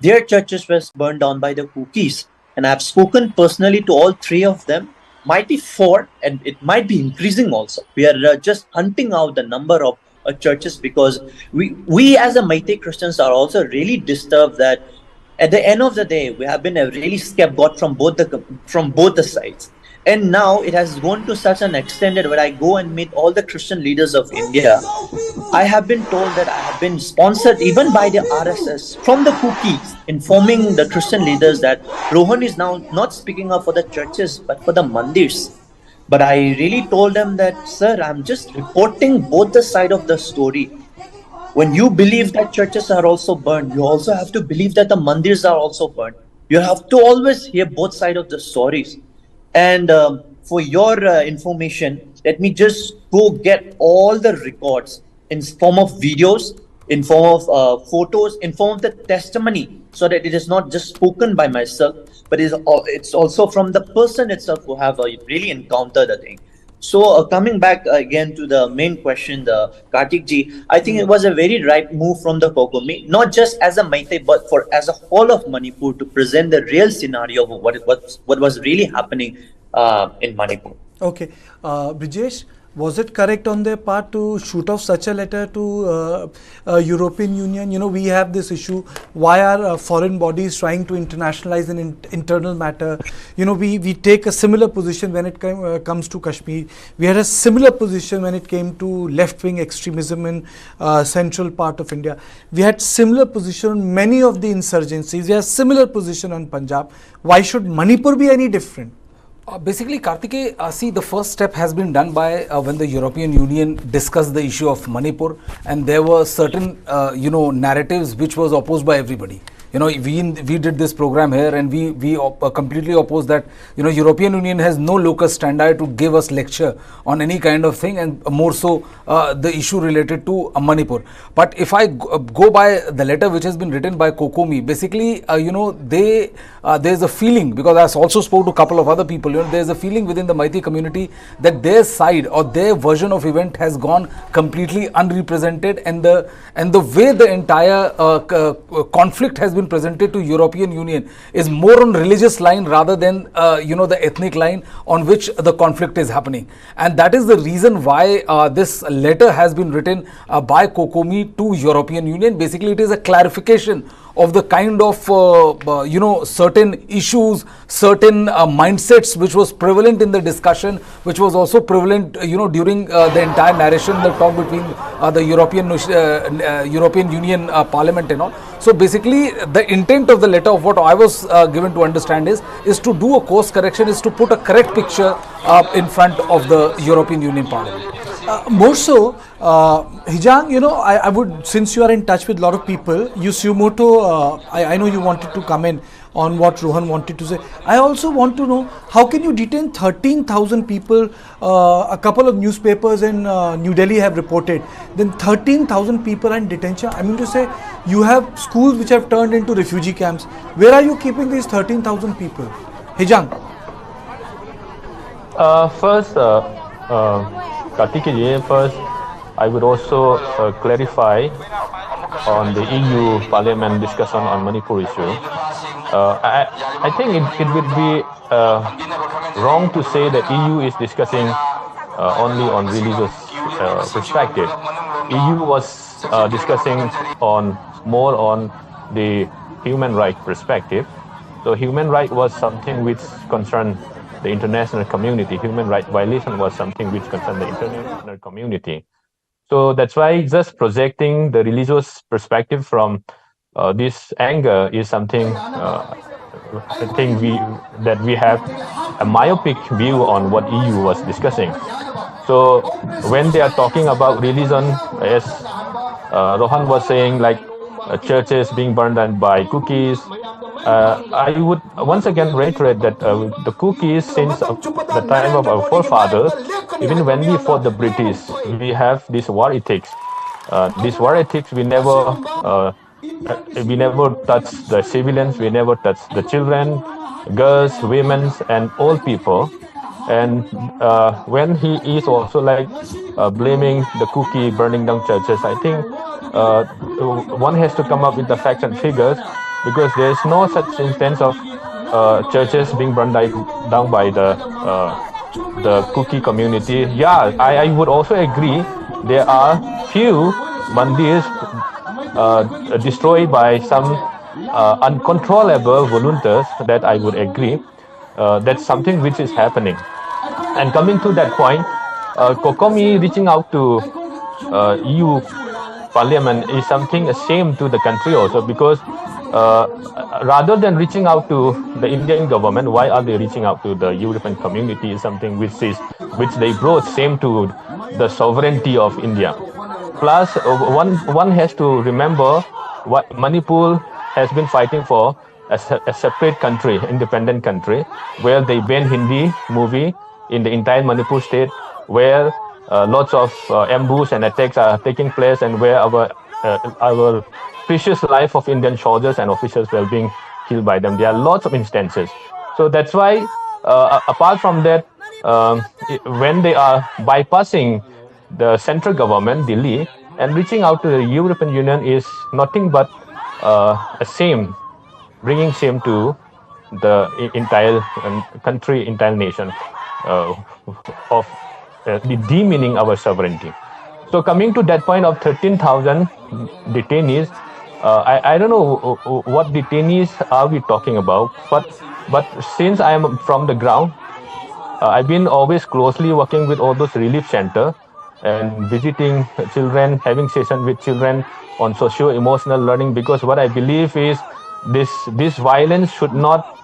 their churches were burned down by the cookies. And I have spoken personally to all 3 of them. Might be 4, and it might be increasing also. We are just hunting out the number of churches, because we as a Maitai Christians are also really disturbed that at the end of the day, we have been a really scapegoat from both the sides. And now it has gone to such an extent that when I go and meet all the Christian leaders of India, I have been told that I have been sponsored even by the RSS from the cookies, informing the Christian leaders that Rohan is now not speaking up for the churches but for the mandirs. But I really told them that, sir, I'm just reporting both the side of the story. When you believe that churches are also burned, you also have to believe that the mandirs are also burned. You have to always hear both sides of the stories. And for your information, let me just go get all the records in form of videos, in form of photos, in form of the testimony, so that it is not just spoken by myself, but it's also from the person itself who have really encountered the thing. So coming back again to the main question, the Kartik ji, I think it was a very right move from the Kokomi, not just as a Maitai, but for as a whole of Manipur, to present the real scenario of what was really happening in Manipur. Okay, Brijesh, was it correct on their part to shoot off such a letter to European Union? You know, we have this issue. Why are foreign bodies trying to internationalize an internal matter? You know, we take a similar position when it comes to Kashmir. We had a similar position when it came to left-wing extremism in central part of India. We had similar position on many of the insurgencies. We have similar position on Punjab. Why should Manipur be any different? Basically, Kartikeya, see, the first step has been done by when the European Union discussed the issue of Manipur, and there were certain, narratives which was opposed by everybody. You know, we did this program here, and we completely oppose that. You know, European Union has no locus standi to give us lecture on any kind of thing, and more so the issue related to Manipur. But if I go by the letter which has been written by Kokomi, basically, there's a feeling, because I also spoke to a couple of other people. You know, there's a feeling within the Maitai community that their side or their version of event has gone completely unrepresented, and the way the entire conflict has been been presented to European Union is more on religious line rather than the ethnic line on which the conflict is happening, and that is the reason why this letter has been written by COCOMI to European Union. Basically, it is a clarification of the kind of certain issues, certain mindsets which was prevalent in the discussion, which was also prevalent during the entire narration, the talk between the European Union Parliament and all. So basically, the intent of the letter, of what I was given to understand, is to do a course correction, is to put a correct picture in front of the European Union Parliament. More so, Hijang, I would, since you are in touch with a lot of people, Yusumoto, I know you wanted to come in on what Rohan wanted to say. I also want to know, how can you detain 13,000 people? A couple of newspapers in New Delhi have reported. Then 13,000 people are in detention. I mean to say, you have schools which have turned into refugee camps. Where are you keeping these 13,000 people? Hijang. First, first, I would also clarify on the EU Parliament discussion on Manipur issue. I think it would be wrong to say that EU is discussing only on religious perspective. EU was discussing more on the human right perspective. So human right was something which concerned the international community. Human rights violation was something which concerned the international community. So that's why just projecting the religious perspective from this angle is something I think that we have a myopic view on what EU was discussing. So when they are talking about religion, as Rohan was saying, like churches being burned down by cookies, I would once again reiterate that the cookies, since the time of our forefathers, even when we fought the British, we have this war ethics. This war ethics, we never touch the civilians, we never touch the children, girls, women, and old people. And when he is also like blaming the cookie burning down churches, I think one has to come up with the facts and figures, because there is no such instance of churches being burned down by the cookie community. Yeah, I would also agree there are few mandirs destroyed by some uncontrollable volunteers, that I would agree. That's something which is happening. And coming to that point, COCOMI reaching out to EU Parliament is something a shame to the country also, because rather than reaching out to the Indian government, why are they reaching out to the European community? Is something which they brought shame to the sovereignty of India. Plus, one has to remember what Manipur has been fighting for, a separate country, independent country, where they ban Hindi movie in the entire Manipur state, where lots of ambush and attacks are taking place, and where our precious life of Indian soldiers and officers were being killed by them. There are lots of instances. So that's why, apart from that, when they are bypassing the central government, Delhi, and reaching out to the European Union is nothing but a shame, bringing shame to the entire country, entire nation, of demeaning our sovereignty. So coming to that point of 13,000 detainees, I don't know what detainees are we talking about, but since I am from the ground, I've been always closely working with all those relief centers and visiting children, having sessions with children on socio-emotional learning, because what I believe is this violence should not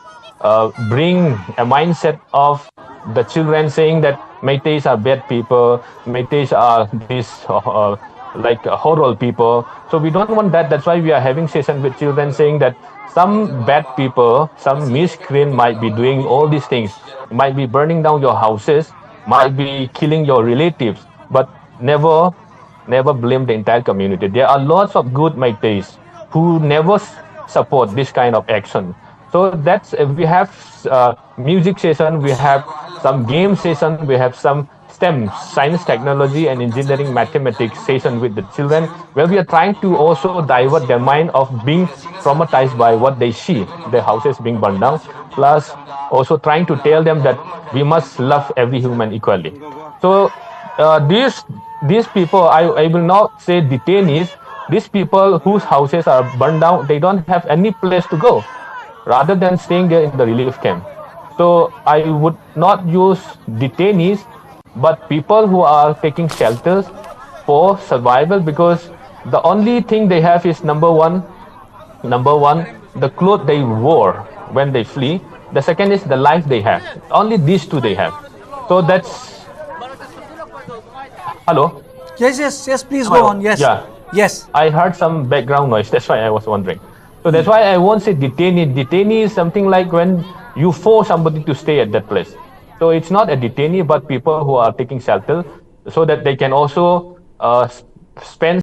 bring a mindset of the children saying that Meiteis are bad people, Meiteis are these like horrible people. So we don't want that. That's why we are having sessions with children saying that some bad people, some miscreant might be doing all these things, might be burning down your houses, might be killing your relatives, but never blame the entire community. There are lots of good Meiteis who never support this kind of action. So that's, we have music session, we have some game session, we have some STEM, science, technology, and engineering, mathematics session with the children, where we are trying to also divert their mind of being traumatized by what they see, their houses being burned down, plus also trying to tell them that we must love every human equally. So these people, I will not say detainees, these people whose houses are burned down, they don't have any place to go rather than staying there in the relief camp. So I would not use detainees, but people who are taking shelters for survival, because the only thing they have is number one, the clothes they wore when they flee. The second is the life they have. Only these two they have. So that's... Hello? Yes, please go on. Yes. Yeah. Yes. I heard some background noise. That's why I was wondering. So that's why I won't say detainee. Detainee is something like when you force somebody to stay at that place. So it's not a detainee, but people who are taking shelter so that they can also spend